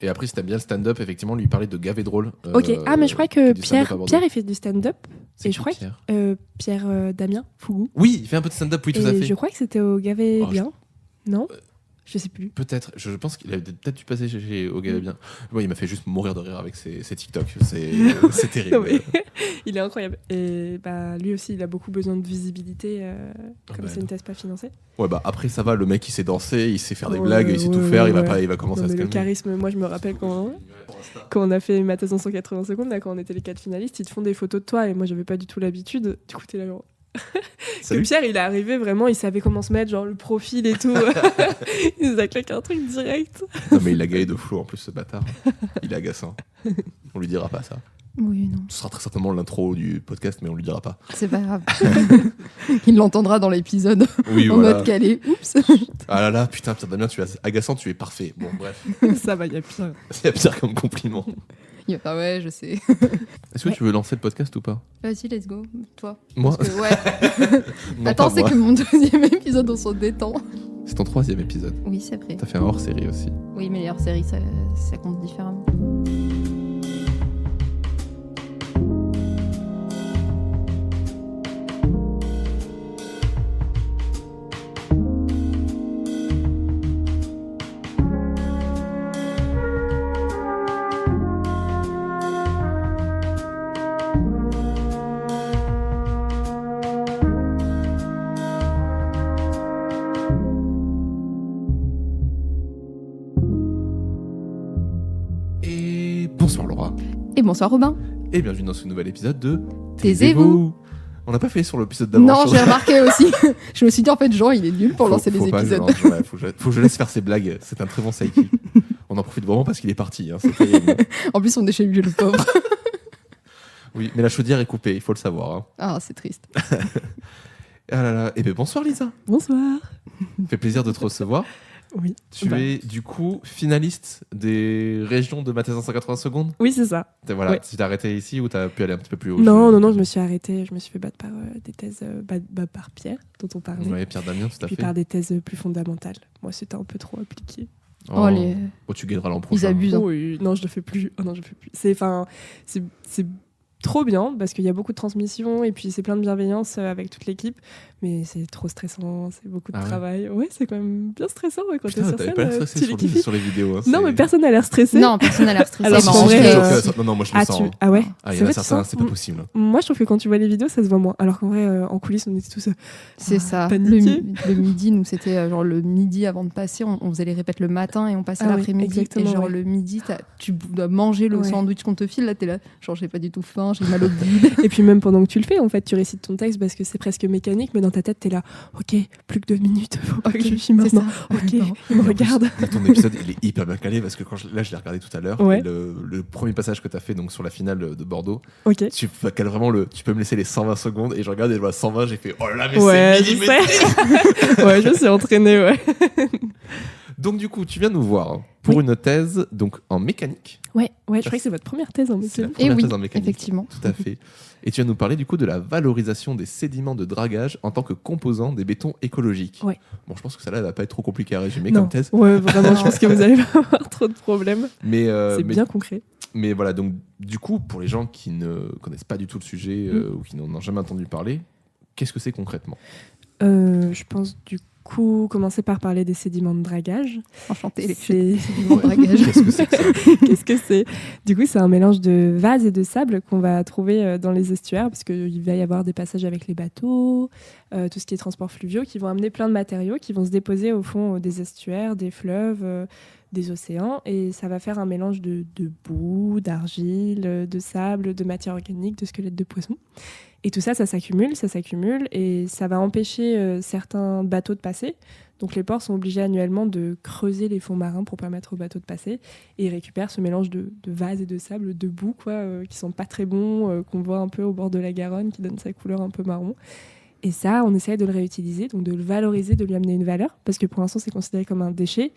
Et après, si t'aimes bien le stand-up, effectivement, lui parler de Gavé Drôle. Ok, mais je crois que du stand-up à Pierre, Bordeaux. il fait du stand-up. C'est Et qui, je crois Pierre que Pierre Damien Fougou. Oui, il fait un peu de stand-up, oui, tout à Et fait. je crois que c'était au Gavé Oh, Bien. Non Je sais plus. Peut-être, je pense qu'il a peut-être dû passer au Gavé Bien. Ouais, il m'a fait juste mourir de rire avec ses TikTok. C'est terrible. Non, mais il est incroyable. Et lui aussi, il a beaucoup besoin de visibilité, comme c'est une thèse pas financée. Ouais, après, ça va, le mec, il sait danser, il sait faire des Ouais, blagues, il sait tout faire, il va commencer non, à se mais le calmer. charisme, moi, je me rappelle quand on a fait ma thèse en 180 secondes, là, quand on était les 4 finalistes, ils te font des photos de toi, et moi, j'avais pas du tout l'habitude. Du coup, t'es là, genre... Que Pierre, il est arrivé vraiment, il savait comment se mettre, genre le profil et tout. Il nous a claqué un truc direct. Non, mais il a gagné de flou en plus, ce bâtard. Il est agaçant. On lui dira pas ça. Oui, non. Ce sera très certainement l'intro du podcast, mais on lui dira pas. C'est pas grave. Il l'entendra dans l'épisode Oui, en voilà. mode calé. Oups. Ah là là, putain, Pierre Damien, tu es agaçant, tu es parfait. Bon, bref. Ça va, il y a pire. C'est pire comme compliment. Ah ouais, je sais. Est-ce que tu veux lancer le podcast ou pas? Vas-y, let's go. Toi. Moi Parce que, ouais. Non, Attends, pas c'est moi. que mon deuxième épisode, on s'en détend. C'est ton 3e épisode. Oui, c'est vrai. T'as fait un hors-série aussi. Oui, mais les hors-séries, ça compte différemment. Et bonsoir Laura. Et bonsoir Robin. Et bienvenue dans ce nouvel épisode de Taisez-vous. On n'a pas fait sur l'épisode d'avant. Non, j'ai remarqué aussi. Je me suis dit, en fait, Jean, il est nul pour lancer les pas que je épisodes. lance, ouais, faut que je laisse faire ses blagues. C'est un très bon sidekick. On en profite vraiment parce qu'il est parti. Hein, c'est terrible. En plus, on est chez lui, le pauvre. Oui, mais la chaudière est coupée, il faut le savoir. Hein. Ah, c'est triste. Ah là là. Et bien bonsoir Lisa. Bonsoir. Ça fait plaisir de te recevoir. Oui. Tu es du coup finaliste des régions de ma thèse en 180 secondes. Oui, c'est ça. Voilà, Ouais. tu t'es arrêté ici ou t'as pu aller un petit peu plus haut? Non, je me suis arrêtée. Je me suis fait battre par des thèses par Pierre, dont on parlait. Ouais, Pierre Damien, tout à Puis fait. par des thèses plus fondamentales. Moi, c'était un peu trop appliqué. Oh, les... Oh, tu gagneras l'an prochain. Ils abusent. Hein. Oui, non, je le fais plus. Oh, non, je le fais plus. C'est trop bien parce qu'il y a beaucoup de transmission et puis c'est plein de bienveillance avec toute l'équipe. Mais c'est trop stressant, c'est beaucoup de Ah ouais. travail. Ouais, c'est quand même bien stressant quand t'es Putain, sur t'avais scène. pas l'air stressé tu les kiffes. sur les vidéos. Hein, Non, mais personne n'a l'air stressé. Non, personne n'a l'air stressé. Alors, mais en en vrai, vrai, Non, moi je le sens. Hein. Ah ouais. Ah, il y C'est en a vrai, tu certains, sens c'est pas possible. Moi, je trouve que quand tu vois les vidéos, ça se voit moins. Alors qu'en vrai, en coulisses, on était tous. c'est ça. paniqués. Le midi, nous, c'était genre le midi avant de passer. On faisait les répètes le matin et on passait Ah oui, l'après-midi. Et exactement, genre ouais. le midi, tu dois manger le Ouais. sandwich qu'on te file. Là, t'es là. Genre, j'ai pas du tout faim, j'ai mal au bide. Et puis même pendant que tu le fais, en fait, tu récites ton texte parce que c'est presque mécanique, mais dans ta tête, t'es là. Ok, plus que 2 minutes. Faut pas que je chie maintenant. Ok, il me regarde. Ton épisode, il est hyper bien calé parce que là, je l'ai regardé tout à l'heure. Ouais. Et le premier passage que t'as fait donc sur la finale de Bordeaux, Ok. tu cales vraiment tu peux me laisser les 120 secondes et je regarde et je vois 120, j'ai fait oh là là, mais Ouais, c'est je millimétré. sais. Ouais, je suis entraînée, ouais. Donc du coup, tu viens nous voir pour une thèse donc en mécanique. Ouais, je crois que c'est votre première thèse en C'est la médecine. première Et oui, thèse en mécanique. effectivement. Tout à fait. Et tu viens nous parler du coup de la valorisation des sédiments de dragage en tant que composant des bétons écologiques. Ouais. Bon, je pense que ça là, va pas être trop compliqué à résumer Non. comme thèse. Ouais, vraiment, je pense que vous allez pas avoir trop de problèmes. Mais, C'est mais, bien concret. mais voilà, donc du coup, pour les gens qui ne connaissent pas du tout le sujet ou qui n'en ont jamais entendu parler, qu'est-ce que c'est concrètement? Je pense du coup commencer par parler des sédiments de dragage. Enchanté. C'est... Mon dragage. Qu'est-ce que c'est que ça? Qu'est-ce que c'est? Du coup, c'est un mélange de vase et de sable qu'on va trouver dans les estuaires, parce qu'il va y avoir des passages avec les bateaux, tout ce qui est transport fluviaux, qui vont amener plein de matériaux qui vont se déposer au fond des estuaires, des fleuves, des océans, et ça va faire un mélange de boue, d'argile, de sable, de matière organique, de squelettes de poissons. Et tout ça, ça s'accumule, et ça va empêcher certains bateaux de passer. Donc les ports sont obligés annuellement de creuser les fonds marins pour permettre aux bateaux de passer, et ils récupèrent ce mélange de vase et de sable, de boue, qui sont pas très bons, qu'on voit un peu au bord de la Garonne, qui donne sa couleur un peu marron. Et ça, on essaye de le réutiliser, donc de le valoriser, de lui amener une valeur, parce que pour l'instant, c'est considéré comme un déchet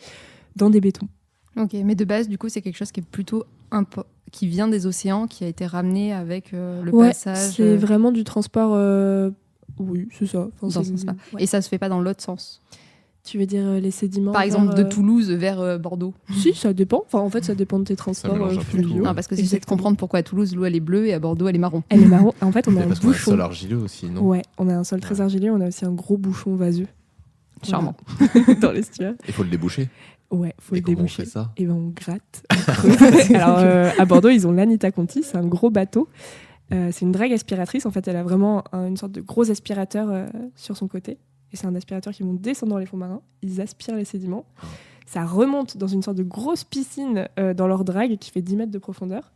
dans des bétons. Ok, mais de base, du coup, c'est quelque chose qui est plutôt qui vient des océans, qui a été ramené avec le passage. C'est vraiment du transport. Oui, c'est ça. Enfin, dans ce sens-là. Ouais. Et ça se fait pas dans l'autre sens. Tu veux dire les sédiments Par exemple, de vers, Toulouse vers Bordeaux. Si, ça dépend. Enfin, en fait, ça dépend de tes transports mélange un peu fluviaux. tout. Non, parce que j'essaie de Exactement. comprendre pourquoi à Toulouse, l'eau, elle est bleue et à Bordeaux, elle est marron. Elle est marron. En fait, on a Mais un parce qu'on a un bouchon. sol argileux aussi, non? Ouais, on a un sol très argileux, on a aussi un gros bouchon vaseux. Charmant. Voilà. Dans l'estuaire. Il faut le déboucher. Ouais, faut Et le comment on déboucher. fait ça? Et ben on gratte. Alors à Bordeaux, ils ont l'Anita Conti, c'est un gros bateau. C'est une drague aspiratrice. En fait, elle a vraiment une sorte de gros aspirateur sur son côté. Et c'est un aspirateur qui vont descendre dans les fonds marins. Ils aspirent les sédiments. Ça remonte dans une sorte de grosse piscine dans leur drague qui fait 10 mètres de profondeur.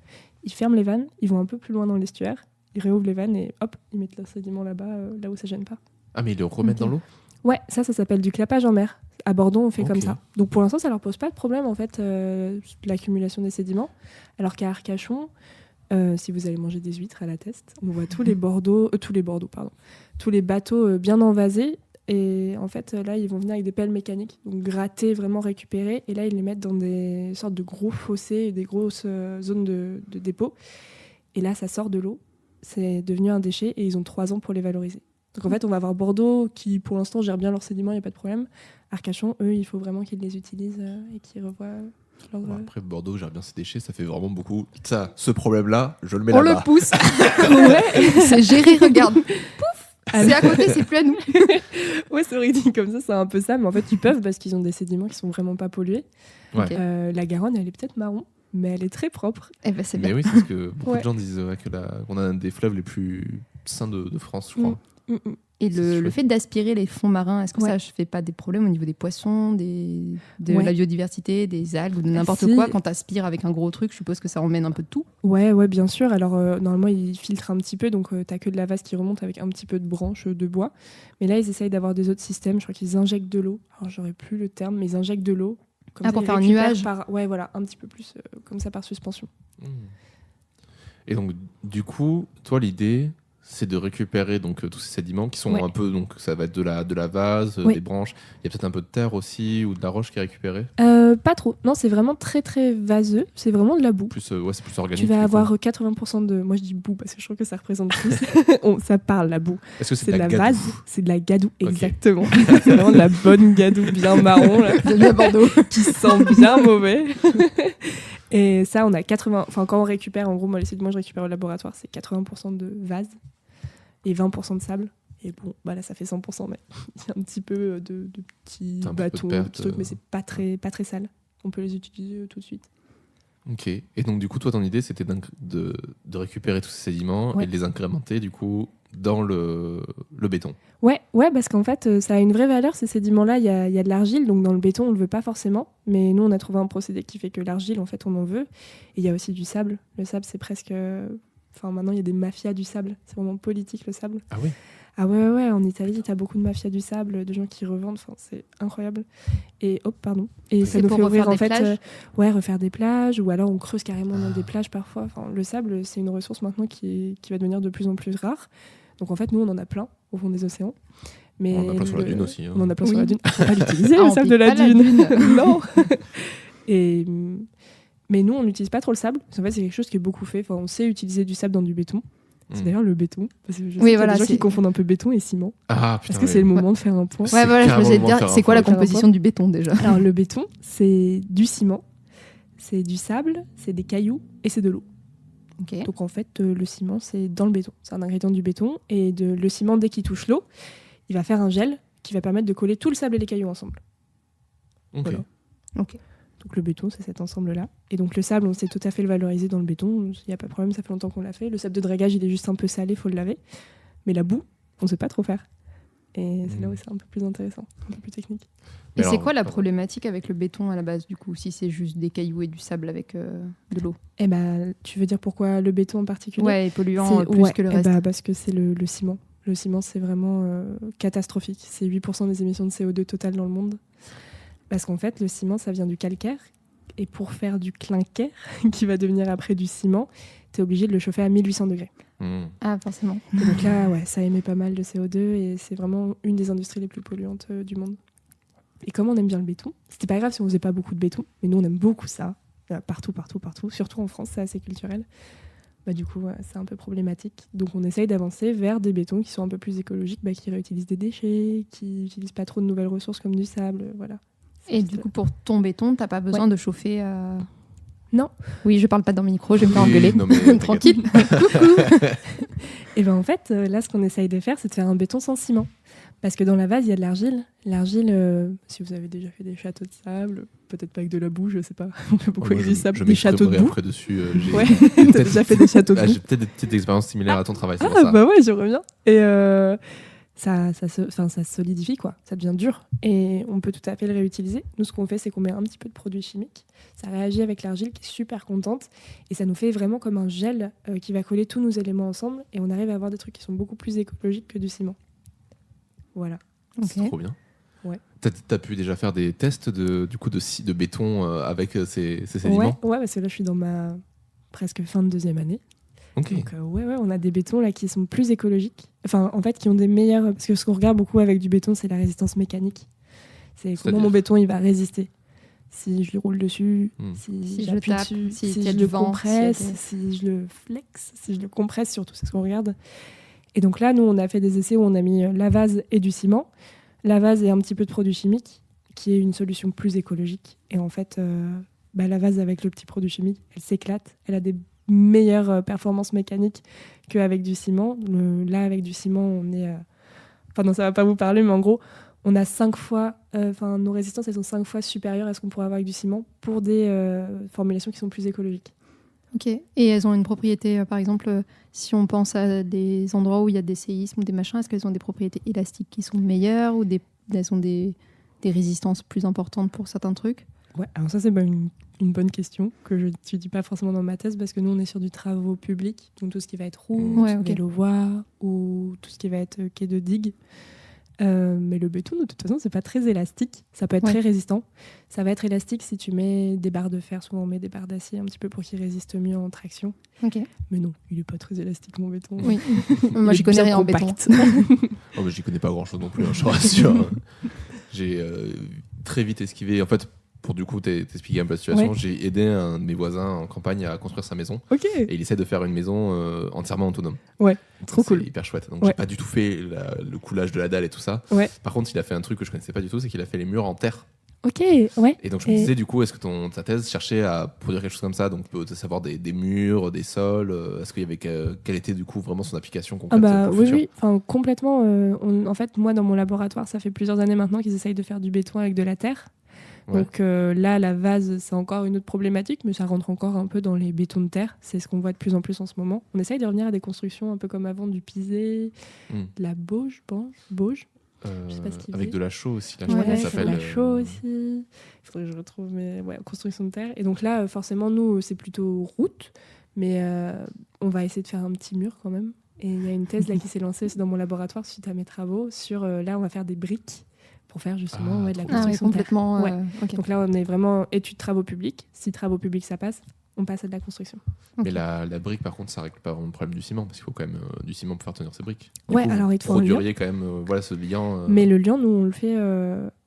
Ils ferment les vannes, ils vont un peu plus loin dans l'estuaire. Ils réouvrent les vannes et hop, ils mettent leurs sédiments là-bas, là où ça gêne pas. Ah, mais ils le remettent Ok. dans l'eau? Ouais, ça s'appelle du clapage en mer. À Bordeaux, on fait Ok. comme ça. Donc pour l'instant, ça leur pose pas de problème en fait, l'accumulation des sédiments. Alors qu'à Arcachon, si vous allez manger des huîtres à la Teste, on voit tous les bateaux bien envasés. Et en fait, là, ils vont venir avec des pelles mécaniques, donc gratter, vraiment récupérer. Et là, ils les mettent dans des sortes de gros fossés, des grosses zones de dépôt. Et là, ça sort de l'eau. C'est devenu un déchet et ils ont 3 ans pour les valoriser. Donc en fait, on va avoir Bordeaux qui, pour l'instant, gère bien leurs sédiments, il n'y a pas de problème. Arcachon, eux, il faut vraiment qu'ils les utilisent et qu'ils revoient leur... Bon, après, Bordeaux gère bien ses déchets, ça fait vraiment beaucoup. Ça, ce problème-là, je le mets On là-bas. le pousse. Ouais, C'est géré, regarde. Pouf. C'est à côté, c'est plus à nous. ouais, c'est vrai que dit comme ça, c'est un peu ça. Mais en fait, ils peuvent parce qu'ils ont des sédiments qui sont vraiment pas pollués. Ouais. Ok. La Garonne, elle est peut-être marron, mais elle est très propre. Eh ben, c'est Mais bien. oui, c'est ce que beaucoup Ouais. de gens disent qu'on a un des fleuves les plus sains de France, je crois. Et C'est le chouette. fait d'aspirer les fonds marins, est-ce que Ouais. ça ne fait pas des problèmes au niveau des poissons, de Ouais. la biodiversité, des algues ou de n'importe Si. quoi? Quand tu aspires avec un gros truc, je suppose que ça emmène un peu de tout. Ouais, bien sûr. Alors, normalement, ils filtrent un petit peu, donc t'as que de la vase qui remonte avec un petit peu de branches de bois. Mais là, ils essayent d'avoir des autres systèmes. Je crois qu'ils injectent de l'eau. Alors, j'aurais plus le terme, mais ils injectent de l'eau. Comme Ah, ça, pour ils faire un récupèrent nuage. Ouais, voilà, un petit peu plus comme ça par suspension. Et donc, du coup, toi, l'idée, c'est de récupérer donc tous ces sédiments qui sont Ouais. un peu, donc ça va être de la vase, Ouais. des branches. Il y a peut-être un peu de terre aussi ou de la roche qui est récupérée. Pas trop. Non, c'est vraiment très, très vaseux. C'est vraiment de la boue. Plus, ouais, c'est plus organique. Tu vas du avoir coup. 80% de... Moi, je dis boue parce que je trouve que ça représente plus. Ça parle, la boue. Est-ce que C'est de la gadoue vase, c'est de la gadoue, Ok. exactement. C'est vraiment de la bonne gadoue bien marron, là, Bienvenue à Bordeaux. qui sent bien mauvais. Et ça, on a 80... Enfin, quand on récupère, en gros, moi, les sédiments que je récupère au laboratoire, c'est 80% de vase et 20% de sable. Et bon, bah là, ça fait 100%, mais il y a un petit peu de petits T'as un peu de bâtons, perte, petits trucs, mais c'est pas très sale. On peut les utiliser tout de suite. Ok. Et donc, du coup, toi, ton idée, c'était de récupérer tous ces sédiments Ouais. et de les incrémenter, du coup, dans le béton. Ouais, parce qu'en fait, ça a une vraie valeur, ces sédiments-là. Il y a de l'argile, donc dans le béton, on le veut pas forcément. Mais nous, on a trouvé un procédé qui fait que l'argile, en fait, on en veut. Et il y a aussi du sable. Le sable, c'est presque... Enfin, maintenant, il y a des mafias du sable. C'est vraiment politique, le sable. Ah oui. Ah ouais, en Italie, t'as beaucoup de mafias du sable, de gens qui revendent. Enfin, c'est incroyable. Et Et ça C'est nous pour fait ouvrir, refaire en des fait... plages refaire des plages. Ou alors, on creuse carrément dans des plages, parfois. Enfin, le sable, c'est une ressource maintenant qui va devenir de plus en plus rare. Donc, en fait, nous, on en a plein au fond des océans. Mais On en a plein sur la dune aussi, hein. On en a plein sur Oui. la dune. Faut pas l'utiliser, Ah, le on sable de pique la pas la dune. dune. Non. Mais nous, on n'utilise pas trop le sable. Parce qu'en fait, c'est quelque chose qui est beaucoup fait. Enfin, on sait utiliser du sable dans du béton. C'est d'ailleurs le béton. Parce que je sais qu'il y a voilà, des gens c'est- qui confondent un peu béton et ciment. Ah putain. Est-ce que oui. c'est le moment de faire un point C'est Ouais, voilà, je me carrément disais le moment de dire, faire c'est un quoi la point. composition du béton déjà? Alors, le béton, c'est du ciment, c'est du sable, c'est des cailloux et c'est de l'eau. Ok. Donc, en fait, le ciment, c'est dans le béton. C'est un ingrédient du béton. Et le ciment, dès qu'il touche l'eau, il va faire un gel qui va permettre de coller tout le sable et les cailloux ensemble. Ok. Voilà. Ok. Donc le béton, c'est cet ensemble-là. Et donc le sable, on sait tout à fait le valoriser dans le béton. Il n'y a pas de problème, ça fait longtemps qu'on l'a fait. Le sable de dragage, il est juste un peu salé, il faut le laver. Mais la boue, on ne sait pas trop faire. Et c'est là où c'est un peu plus intéressant, un peu plus technique. Et Mais c'est alors, quoi la pardon. problématique avec le béton à la base, du coup, si c'est juste des cailloux et du sable avec de l'eau? Eh ben, tu veux dire pourquoi le béton en particulier? Ouais, et polluant C'est- plus ouais, que le eh reste. ben, parce que c'est le ciment. Le ciment, c'est vraiment catastrophique. C'est 8% des émissions de CO2 totales dans le monde. Parce qu'en fait, le ciment, ça vient du calcaire. Et pour faire du clinker, qui va devenir après du ciment, tu es obligé de le chauffer à 1800 degrés. Ah, forcément. Et donc là, ouais, ça émet pas mal de CO2 et c'est vraiment une des industries les plus polluantes du monde. Et comme on aime bien le béton, c'était pas grave si on faisait pas beaucoup de béton, mais nous on aime beaucoup ça, partout, surtout en France, c'est assez culturel. du coup, c'est un peu problématique. Donc, on essaye d'avancer vers des bétons qui sont un peu plus écologiques, qui réutilisent des déchets, qui n'utilisent pas trop de nouvelles ressources comme du sable. Voilà. Et du coup, pour ton béton, t'as pas besoin de chauffer Non. Oui, je parle pas dans mes micros, je vais me faire Oui, engueuler. non, mais Tranquille. Et ben en fait, là, ce qu'on essaye de faire, c'est de faire un béton sans ciment. Parce que dans la vase, il y a de l'argile. L'argile, si vous avez déjà fait des châteaux de sable, peut-être pas avec de la boue, je sais pas. On fait beaucoup avec du sable, des châteaux de boue. Après dessus. Ouais, t'as déjà fait des châteaux de boue. J'ai peut-être des petites expériences similaires à ton travail, c'est pour Ah ça. bah ouais, je reviens. Et ça se solidifie, quoi. Ça devient dur. Et on peut tout à fait le réutiliser. Nous, ce qu'on fait, c'est qu'on met un petit peu de produits chimiques. Ça réagit avec l'argile qui est super contente. Et ça nous fait vraiment comme un gel qui va coller tous nos éléments ensemble. Et on arrive à avoir des trucs qui sont beaucoup plus écologiques que du ciment. Voilà. C'est trop bien. Ouais. T'as pu déjà faire des tests de béton avec ces sédiments? Ouais, parce que là, je suis dans ma presque fin de 2e année. Ok. Donc, on a des bétons là qui sont plus écologiques. Enfin, en fait, qui ont des meilleurs. Parce que ce qu'on regarde beaucoup avec du béton, c'est la résistance mécanique. C'est comment mon béton il va résister. Si je le roule dessus, si je j'appuie le tape, dessus, si je le compresse, si je le flex, si je le compresse, surtout, c'est ce qu'on regarde. Et donc là, nous, on a fait des essais où on a mis la vase et du ciment. La vase et un petit peu de produit chimique, qui est une solution plus écologique. Et en fait, la vase avec le petit produit chimique, elle s'éclate. Elle a des meilleures performances mécaniques qu'avec du ciment. Là, avec du ciment, on est... Enfin, non, ça va pas vous parler, mais en gros, on a 5 fois... nos résistances, elles sont 5 fois supérieures à ce qu'on pourrait avoir avec du ciment pour des formulations qui sont plus écologiques. Ok. Et elles ont une propriété, par exemple, si on pense à des endroits où il y a des séismes ou des machins, est-ce qu'elles ont des propriétés élastiques qui sont meilleures ou elles ont des résistances plus importantes pour certains trucs? Ouais, alors ça, c'est une bonne question que je n'étudie pas forcément dans ma thèse parce que nous, on est sur du travaux publics, donc tout ce qui va être route, vélo-voie ou tout ce qui va être quai de digue. Mais le béton, de toute façon, c'est pas très élastique. Ça peut être très résistant. Ça va être élastique si tu mets des barres de fer. Souvent, on met des barres d'acier un petit peu pour qu'il résiste mieux en traction. Ok. Mais non, il est pas très élastique, mon béton. Oui. Moi, je connais rien en béton. Oh, mais j'y connais pas grand-chose non plus, hein, je te rassure. J'ai très vite esquivé. En fait, pour du coup t'expliquer un peu la situation, j'ai aidé un de mes voisins en campagne à construire sa maison. Et il essaie de faire une maison entièrement autonome. Ouais, trop cool. C'est hyper chouette. Donc j'ai pas du tout fait le coulage de la dalle et tout ça. Ouais. Par contre, il a fait un truc que je connaissais pas du tout, c'est qu'il a fait les murs en terre. Ok, ouais. Et donc je me disais, du coup, est-ce que ta thèse cherchait à produire quelque chose comme ça, donc savoir des murs, des sols, est-ce qu'il y avait quelle était du coup vraiment son application concrète pour le futur? Oui, enfin, complètement. En fait, moi dans mon laboratoire, ça fait plusieurs années maintenant qu'ils essayent de faire du béton avec de la terre. Ouais. Donc là, la vase, c'est encore une autre problématique, mais ça rentre encore un peu dans les bétons de terre. C'est ce qu'on voit de plus en plus en ce moment. On essaye de revenir à des constructions un peu comme avant, du pisé, de la bauge, je pense. Bauge. Je sais pas ce qu'il avec dit. de la chaux aussi. Là, ouais, ça s'appelle. De la chaux aussi. Il faudrait que je retrouve, mais ouais, construction de terre. Et donc là, forcément, nous, c'est plutôt route, mais on va essayer de faire un petit mur quand même. Et il y a une thèse là qui s'est lancée aussi dans mon laboratoire suite à mes travaux sur là, on va faire des briques pour faire justement de la construction complètement. Okay. Donc là, on est vraiment études travaux publics. Si travaux publics ça passe, on passe à de la construction. Mais la brique, par contre, ça règle pas vraiment le problème du ciment, parce qu'il faut quand même du ciment pour faire tenir ces briques. Du coup, alors il faut produiriez quand même ce liant. Mais le liant, nous, on le fait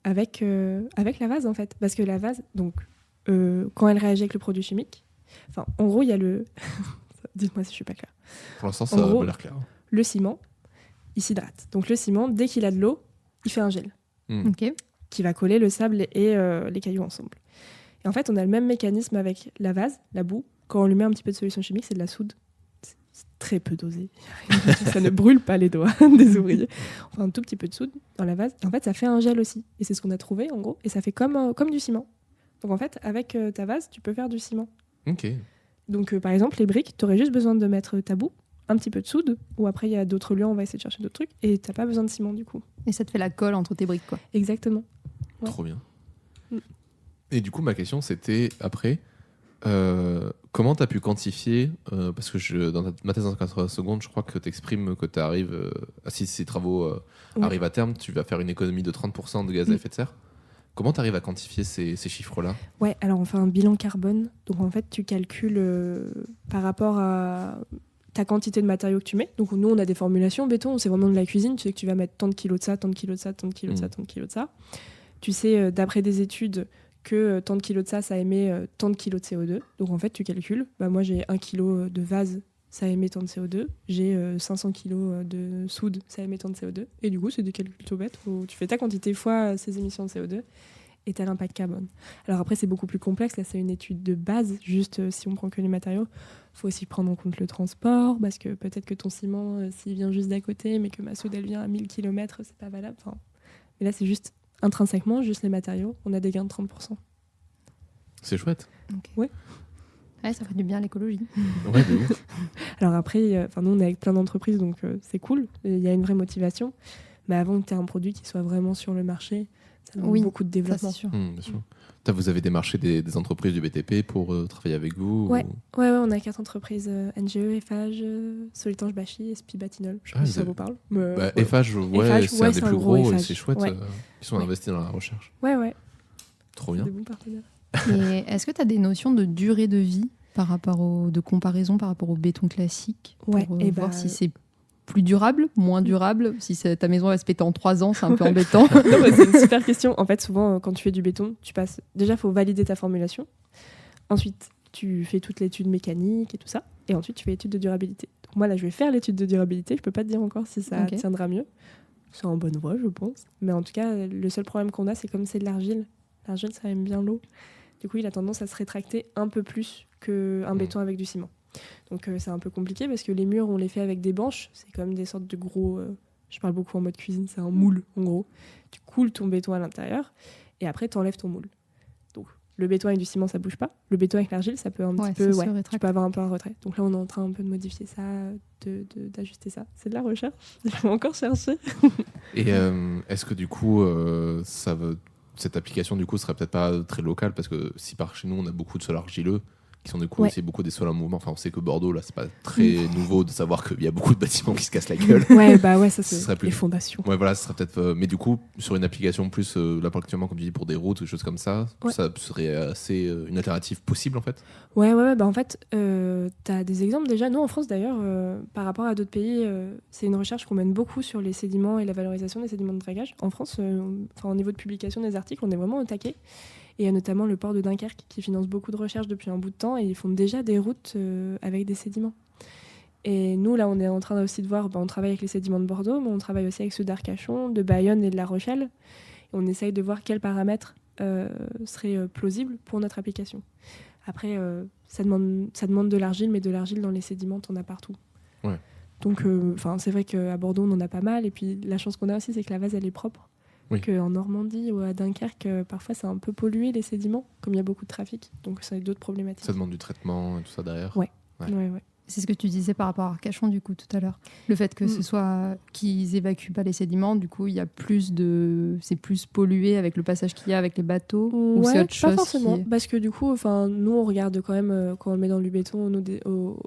avec la vase en fait, parce que la vase, donc quand elle réagit avec le produit chimique, enfin, en gros, il y a le. Dites-moi si je suis pas claire. Pour l'instant, ça a l'air clair. Le ciment, il s'hydrate. Donc le ciment, dès qu'il a de l'eau, il fait un gel. Qui va coller le sable et les cailloux ensemble. Et en fait, on a le même mécanisme avec la vase, la boue. Quand on lui met un petit peu de solution chimique, c'est de la soude. C'est très peu dosé. Ça ne brûle pas les doigts des ouvriers. Enfin, un tout petit peu de soude dans la vase. Et en fait, ça fait un gel aussi. Et c'est ce qu'on a trouvé, en gros. Et ça fait comme du ciment. Donc en fait, avec ta vase, tu peux faire du ciment. Ok. Donc par exemple, les briques, tu aurais juste besoin de mettre ta boue, un petit peu de soude, ou après il y a d'autres lieux, on va essayer de chercher d'autres trucs, et t'as pas besoin de ciment du coup. Et ça te fait la colle entre tes briques, quoi. Exactement. Ouais. Trop bien. Et du coup, ma question, c'était après, comment tu as pu quantifier, parce que dans ma thèse en 80 secondes, je crois que tu exprimes que tu arrives, si ces travaux arrivent à terme, tu vas faire une économie de 30% de gaz à effet de serre. Comment tu arrives à quantifier ces chiffres-là? Ouais, alors on fait un bilan carbone. Donc en fait, tu calcules par rapport à ta quantité de matériaux que tu mets. Donc nous, on a des formulations. Béton, c'est vraiment de la cuisine. Tu sais que tu vas mettre tant de kilos de ça, tant de kilos de ça, tant de kilos de ça, tant de kilos de ça. Tu sais, d'après des études, que tant de kilos de ça, ça émet tant de kilos de CO2. Donc en fait, tu calcules. Moi, j'ai 1 kilo de vase ça émet tant de CO2. J'ai 500 kg de soude, ça émet tant de CO2. Et du coup, c'est des calculs tout bêtes où tu fais ta quantité fois ces émissions de CO2 et t'as l'impact carbone. Alors après, c'est beaucoup plus complexe. Là, c'est une étude de base. Juste, si on prend que les matériaux, il faut aussi prendre en compte le transport, parce que peut-être que ton ciment, s'il vient juste d'à côté, mais que ma soude, elle vient à 1000 km, c'est pas valable. Enfin, mais là, c'est juste intrinsèquement, juste les matériaux, on a des gains de 30%. C'est chouette. Ok. Ouais. Ouais, ça fait du bien à l'écologie. Ouais, de ouf. Alors après, nous, on est avec plein d'entreprises, donc c'est cool. Il y a une vraie motivation. Mais avant que tu aies un produit qui soit vraiment sur le marché, ça demande beaucoup de Ça, développement. c'est sûr. Bien sûr. Vous avez démarché des entreprises du BTP pour travailler avec vous Ouais. ou... Ouais, on a 4 entreprises NGE, FH, Solitange Bachy et SPI Batinol. Je sais pas si ça vous parle. Mais, Bah, ouais. FH, ouais, c'est un des plus gros et FH. c'est chouette. Ouais. Ils sont investis dans la recherche. Ouais. Trop C'est bien. des bons partenaires. Et est-ce que tu as des notions de durée de vie de comparaison par rapport au béton classique Ouais, pour et voir bah, si c'est plus durable, moins durable, si ta maison va se péter en 3 ans, c'est un peu embêtant. Non, mais c'est une super question. En fait, souvent, quand tu fais du béton, tu passes. Déjà, il faut valider ta formulation. Ensuite, tu fais toute l'étude mécanique et tout ça. Et ensuite, tu fais l'étude de durabilité. Donc, moi, là, je vais faire l'étude de durabilité. Je peux pas te dire encore si ça tiendra mieux. C'est en bonne voie, je pense. Mais en tout cas, le seul problème qu'on a, c'est comme c'est de l'argile. L'argile, ça aime bien l'eau. Du coup, il a tendance à se rétracter un peu plus qu'un béton avec du ciment. Donc, c'est un peu compliqué parce que les murs, on les fait avec des banches. C'est comme des sortes de gros... je parle beaucoup en mode cuisine. C'est un moule, en gros. Tu coules ton béton à l'intérieur et après, tu enlèves ton moule. Donc, le béton avec du ciment, ça bouge pas. Le béton avec l'argile, ça peut un petit peu... tu peux avoir un peu un retrait. Donc là, on est en train un peu de modifier ça, d'ajuster ça. C'est de la recherche. Il faut encore chercher. Et est-ce que du coup, cette application du coup serait peut-être pas très locale parce que si par chez nous on a beaucoup de sols argileux qui sont du coup aussi beaucoup des sols en mouvement. Enfin, on sait que Bordeaux là, c'est pas très nouveau de savoir qu'il y a beaucoup de bâtiments qui se cassent la gueule. Ouais, ça c'est serait plus... les fondations. Ouais, voilà, ce serait peut-être. Mais du coup, sur une application plus là actuellement, comme tu dis, pour des routes ou des choses comme ça, ça serait assez une alternative possible en fait. Ouais, en fait, t'as des exemples déjà. Nous, en France, d'ailleurs, par rapport à d'autres pays, c'est une recherche qu'on mène beaucoup sur les sédiments et la valorisation des sédiments de dragage. En France, au niveau de publication des articles, on est vraiment au taquet. Et il y a notamment le port de Dunkerque qui finance beaucoup de recherches depuis un bout de temps et ils font déjà des routes avec des sédiments. Et nous, là, on est en train aussi de voir, on travaille avec les sédiments de Bordeaux, mais on travaille aussi avec ceux d'Arcachon, de Bayonne et de La Rochelle. Et on essaye de voir quels paramètres seraient plausibles pour notre application. Après, ça demande de l'argile, mais de l'argile dans les sédiments, t'en as partout. Ouais. Donc, c'est vrai qu'à Bordeaux, on en a pas mal. Et puis, la chance qu'on a aussi, c'est que la vase, elle est propre. Oui. Qu'en Normandie ou à Dunkerque, parfois, c'est un peu pollué, les sédiments, comme il y a beaucoup de trafic. Donc, ça a d'autres problématiques. Ça demande du traitement et tout ça derrière. Ouais. C'est ce que tu disais par rapport à Arcachon, du coup, tout à l'heure. Le fait que ce soit qu'ils évacuent pas les sédiments, du coup, il y a c'est plus pollué avec le passage qu'il y a avec les bateaux. Ou c'est autre chose pas forcément. Parce que du coup, nous, on regarde quand même, quand on le met dans du béton,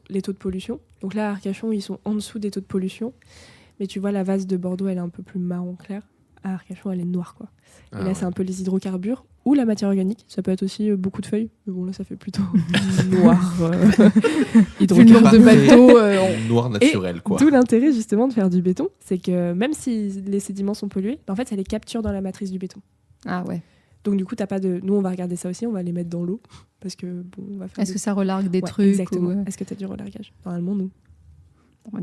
les taux de pollution. Donc là, à Arcachon, ils sont en dessous des taux de pollution. Mais tu vois, la vase de Bordeaux, elle est un peu plus marron clair. À Arcachon, elle est noire, quoi. Et là, c'est un peu les hydrocarbures ou la matière organique. Ça peut être aussi beaucoup de feuilles. Mais bon, là, ça fait plutôt noir. Hydrocarbures de bateau. Noir naturel, quoi. D'où l'intérêt, justement, de faire du béton. C'est que même si les sédiments sont pollués, en fait, ça les capture dans la matrice du béton. Ah ouais. Donc, du coup, t'as pas de... Nous, on va regarder ça aussi. On va les mettre dans l'eau. Parce que, on va faire... Est-ce que ça relargue des trucs Exactement. Est-ce que t'as du relargage? Normalement, non. Ouais.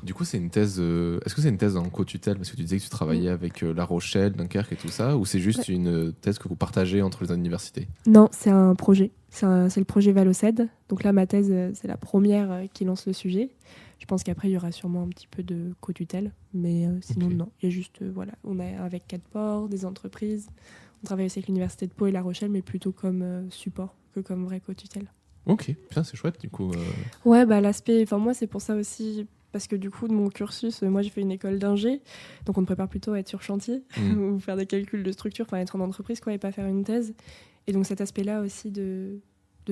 Du coup, c'est une thèse. Est-ce que c'est une thèse en co-tutelle parce que tu disais que tu travaillais avec La Rochelle, Dunkerque et tout ça, ou c'est juste une thèse que vous partagez entre les universités? Non, c'est un projet. C'est le projet Valocède. Donc là, ma thèse, c'est la première qui lance le sujet. Je pense qu'après, il y aura sûrement un petit peu de co-tutelle, mais sinon, non. Il y a juste, on est avec 4 ports, des entreprises. On travaille aussi avec l'université de Pau et La Rochelle, mais plutôt comme support que comme vraie co-tutelle. Ok, bien, c'est chouette du coup. Ouais, l'aspect. Enfin, moi, c'est pour ça aussi. Parce que du coup, de mon cursus, moi j'ai fait une école d'ingé, donc on me prépare plutôt à être sur chantier ou faire des calculs de structure, enfin être en entreprise quoi, et pas faire une thèse. Et donc cet aspect-là aussi de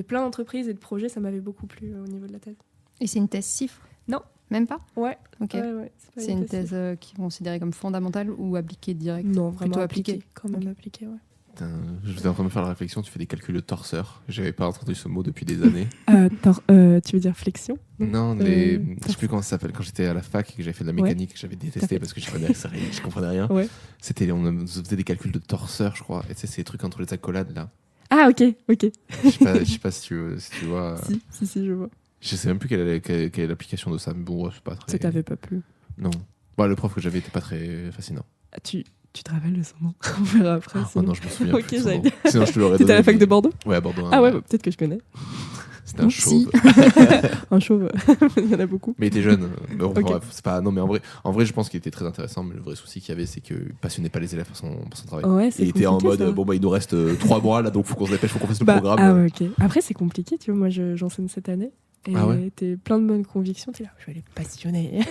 plein d'entreprises et de projets, ça m'avait beaucoup plu au niveau de la thèse. Et c'est une thèse CIFRE? Non. Même pas? Ouais. Ok. Ouais, c'est une thèse qui est considérée comme fondamentale ou appliquée direct? Non, vraiment plutôt appliquée. Quand même appliquée, ouais. Je suis en train de me faire la réflexion, tu fais des calculs de torseur. J'avais pas entendu ce mot depuis des années. Tu veux dire flexion? Non, je sais plus comment ça s'appelle. Quand j'étais à la fac et que j'avais fait de la mécanique, j'avais détesté parce que je comprenais rien. Ouais. On faisait des calculs de torseur, je crois. Et tu sais, ces trucs entre les accolades là. Ah, ok. Je sais pas si tu vois. Si, je vois. Je sais même plus quelle est l'application de ça, mais bon, ouais, c'est pas très. Ça t'avait pas plu. Non. Bon, le prof que j'avais était pas très fascinant. Ah, tu te rappelles de son nom? On verra après. Ah sinon. non, je me souviens Ok, plus de son j'allais nom. dire. Sinon, je te l'aurais donné. T'étais à la fac de Bordeaux? Ouais, à Bordeaux. Ah ouais, peut-être que je connais. C'était un Si. chauve. Un chauve, il y en a beaucoup. Mais il était jeune. Mais bon, Ok. bref, c'est pas. Non, mais en vrai, je pense qu'il était très intéressant. Mais le vrai souci qu'il y avait, c'est qu'il passionnait pas les élèves pour son travail. Ouais, c'est Il était en compliqué, mode ça. bon, bah, il nous reste 3 mois là, donc faut qu'on se dépêche, faut qu'on fasse le Bah, programme. ah ouais, ok. Après, c'est compliqué, tu vois. Moi, j'enseigne cette année. Et Ah ouais t'es plein de bonnes convictions. T'es là, je vais les passionner.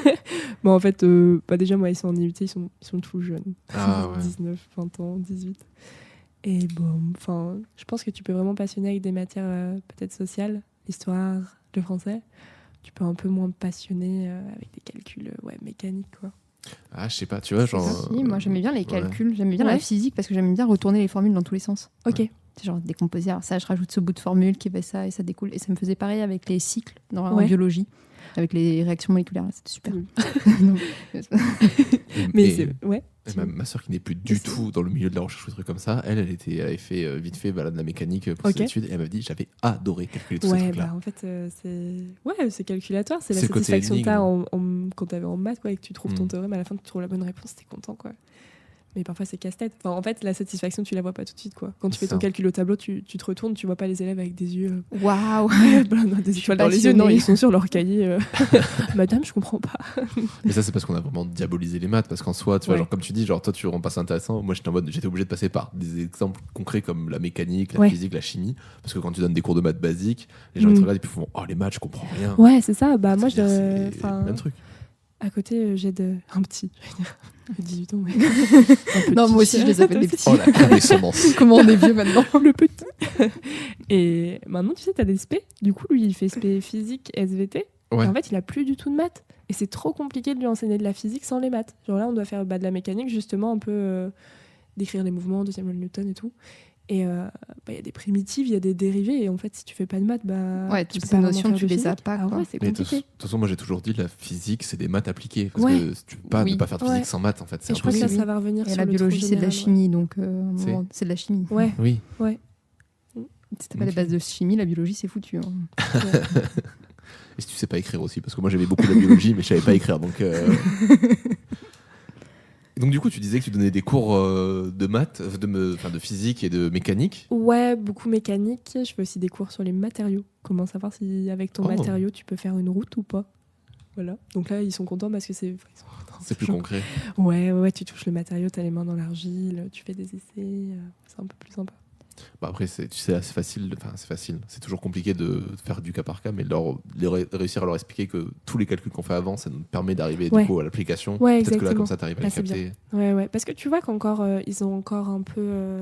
Bon, en fait, bah, déjà, moi, ils sont en IUT, ils sont tout jeunes. Ah ouais. 19, 20 ans, 18. Et bon, enfin, je pense que tu peux vraiment passionner avec des matières peut-être sociales, l'histoire, le français. Tu peux un peu moins passionner avec des calculs mécaniques, quoi. Ah, je sais pas, tu vois, genre. Si, moi j'aimais bien les ouais. calculs, j'aimais bien Ouais. la physique parce que j'aimais bien retourner les formules dans tous les sens. Ok. C'est genre décomposer, alors ça je rajoute ce bout de formule qui fait ça et ça découle. Et ça me faisait pareil avec les cycles en Ouais. biologie, avec les réactions moléculaires, c'était super. Cool. Non. Mais Et- c'est. Ouais. et ma soeur qui n'est plus du tout dans le milieu de la recherche ou des trucs comme ça, elle avait fait vite fait de la mécanique pour Ok. ses études et elle m'avait dit j'avais adoré calculer tous ces Ouais, trucs-là. bah en fait, c'est calculatoire. C'est la C'est le côté satisfaction que t'as énigme. quand t'avais en maths, quoi, et que tu trouves ton Mm. théorème, à la fin, tu trouves la bonne réponse, t'es content, quoi. Mais parfois, c'est casse-tête. Enfin, en fait, la satisfaction, tu la vois pas tout de suite, quoi. Quand tu C'est fais ton ça. calcul au tableau, tu te retournes, tu vois pas les élèves avec des yeux. Waouh. Des étoiles dans les yeux. Non, passionnée. ils sont sur leur cahier. Madame, je comprends pas. Mais ça c'est parce qu'on a vraiment diabolisé les maths parce qu'en soi, tu vois, Ouais. genre comme tu dis, genre toi tu rends pas ça intéressant. Moi j'étais obligé de passer par des exemples concrets comme la mécanique, la Ouais. physique, la chimie parce que quand tu donnes des cours de maths basiques, les gens ils te regardent et puis ils font oh les maths je comprends rien. Ouais, c'est ça. Bah, moi, C'est-à-dire, c'est enfin, le même truc. à côté, j'aide un petit. Je vais dire, 18 ans, mais. Non, moi aussi je les appelle des petits. Oh la condescendance. Comment on est vieux maintenant. Le petit. Et maintenant, tu sais, t'as des SP. Du coup, lui, il fait SP physique, SVT. Ouais. Et en fait, il a plus du tout de maths. Et c'est trop compliqué de lui enseigner de la physique sans les maths. Genre là, on doit faire de la mécanique, justement, un peu décrire les mouvements de Samuel Newton et tout. Et il y a des primitives, il y a des dérivés. Et en fait, si tu fais pas de maths, bah. Ouais, tu toutes peux ces pas vraiment notions, faire tu de les as physique. pas, Ah quoi. ouais, c'est Mais de compliqué. toute façon, moi j'ai toujours dit la physique c'est des maths appliquées parce Ouais. que tu peux pas Oui. ne pas faire de physique Ouais. sans maths en fait. C'est Et je pense que impossible. ça va revenir Et sur la le biologie trop c'est de la général, chimie, donc C'est- c'est de la chimie. Ouais. Oui. Si t'as pas les Ok. bases de chimie, la biologie c'est foutu. Hein. Ouais. Et si tu sais pas écrire aussi parce que moi j'avais beaucoup de biologie mais je savais pas écrire donc. Donc du coup tu disais que tu donnais des cours de maths, de physique et de mécanique. Ouais, beaucoup mécanique. Je fais aussi des cours sur les matériaux. Comment savoir si avec ton Oh. matériau tu peux faire une route ou pas. Voilà. Donc là, ils sont contents parce que C'est plus concret. Ouais, tu touches le matériau, t'as les mains dans l'argile, tu fais des essais, c'est un peu plus sympa. Bah après, tu sais, c'est facile. Enfin, c'est facile. C'est toujours compliqué de faire du cas par cas, mais réussir à leur expliquer que tous les calculs qu'on fait avant, ça nous permet d'arriver du Ouais. coup à l'application. Ouais, Peut-être que là, exactement. comme ça, t'arrives à Là, les c'est bien. capter. Ouais, parce que tu vois qu'encore, ils ont encore un peu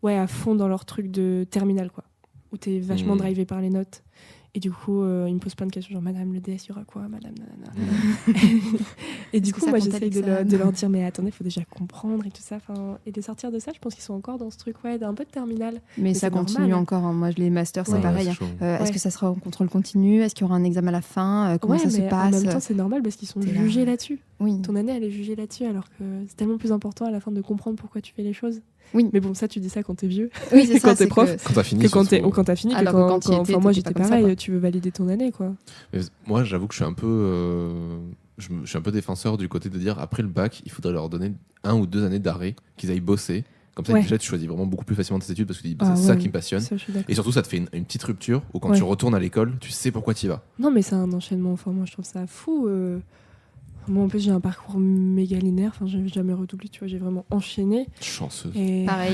à fond dans leur truc de terminal, quoi. Où t'es vachement Mhm. drivé par les notes. Et du coup, ils me posent plein de questions, genre Madame, le DS, il y aura quoi Madame, nanana. Et du Est-ce que coup, ça moi, compte à j'essaye l'examen de leur dire, mais attendez, il faut déjà comprendre et tout ça. Et de sortir de ça, je pense qu'ils sont encore dans ce truc, d'un peu de terminal. Mais ça c'est continue normal. encore. Hein. Moi, les masters, c'est Ouais. pareil. c'est Hein. chaud. Est-ce Ouais. que ça sera en contrôle continu? Est-ce qu'il y aura un examen à la fin? Comment ça se mais passe? en même temps, c'est normal parce qu'ils sont T'es là. jugés là-dessus. Oui. Ton année, elle est jugée là-dessus, alors que c'est tellement plus important à la fin de comprendre pourquoi tu fais les choses. Oui. Mais bon, ça, tu dis ça quand t'es vieux. Oui, c'est Quand ça. t'es c'est prof, que- Quand t'as fini, que quand surtout, t'as fini. Alors que quand t'y étais, moi, t'étais j'étais pas comme ça, pareil, quoi. tu veux valider ton année, quoi. Mais moi, j'avoue que je suis un peu, je suis un peu défenseur du côté de dire après le bac, il faudrait leur donner 1 ou 2 années d'arrêt, qu'ils aillent bosser. Comme ça, Ouais. déjà, tu choisis vraiment beaucoup plus facilement tes études parce que tu dis, Ah c'est ça ouais, qui me passionne. Ça, je suis d'accord. Et surtout, ça te fait une petite rupture où quand Ouais. tu retournes à l'école, tu sais pourquoi tu y vas. Non, mais c'est un enchaînement. Enfin, moi, je trouve ça fou. Moi, en plus, j'ai un parcours méga linéaire. Enfin, j'ai jamais redoublé, tu vois. J'ai vraiment enchaîné. Chanceuse. Et... Pareil.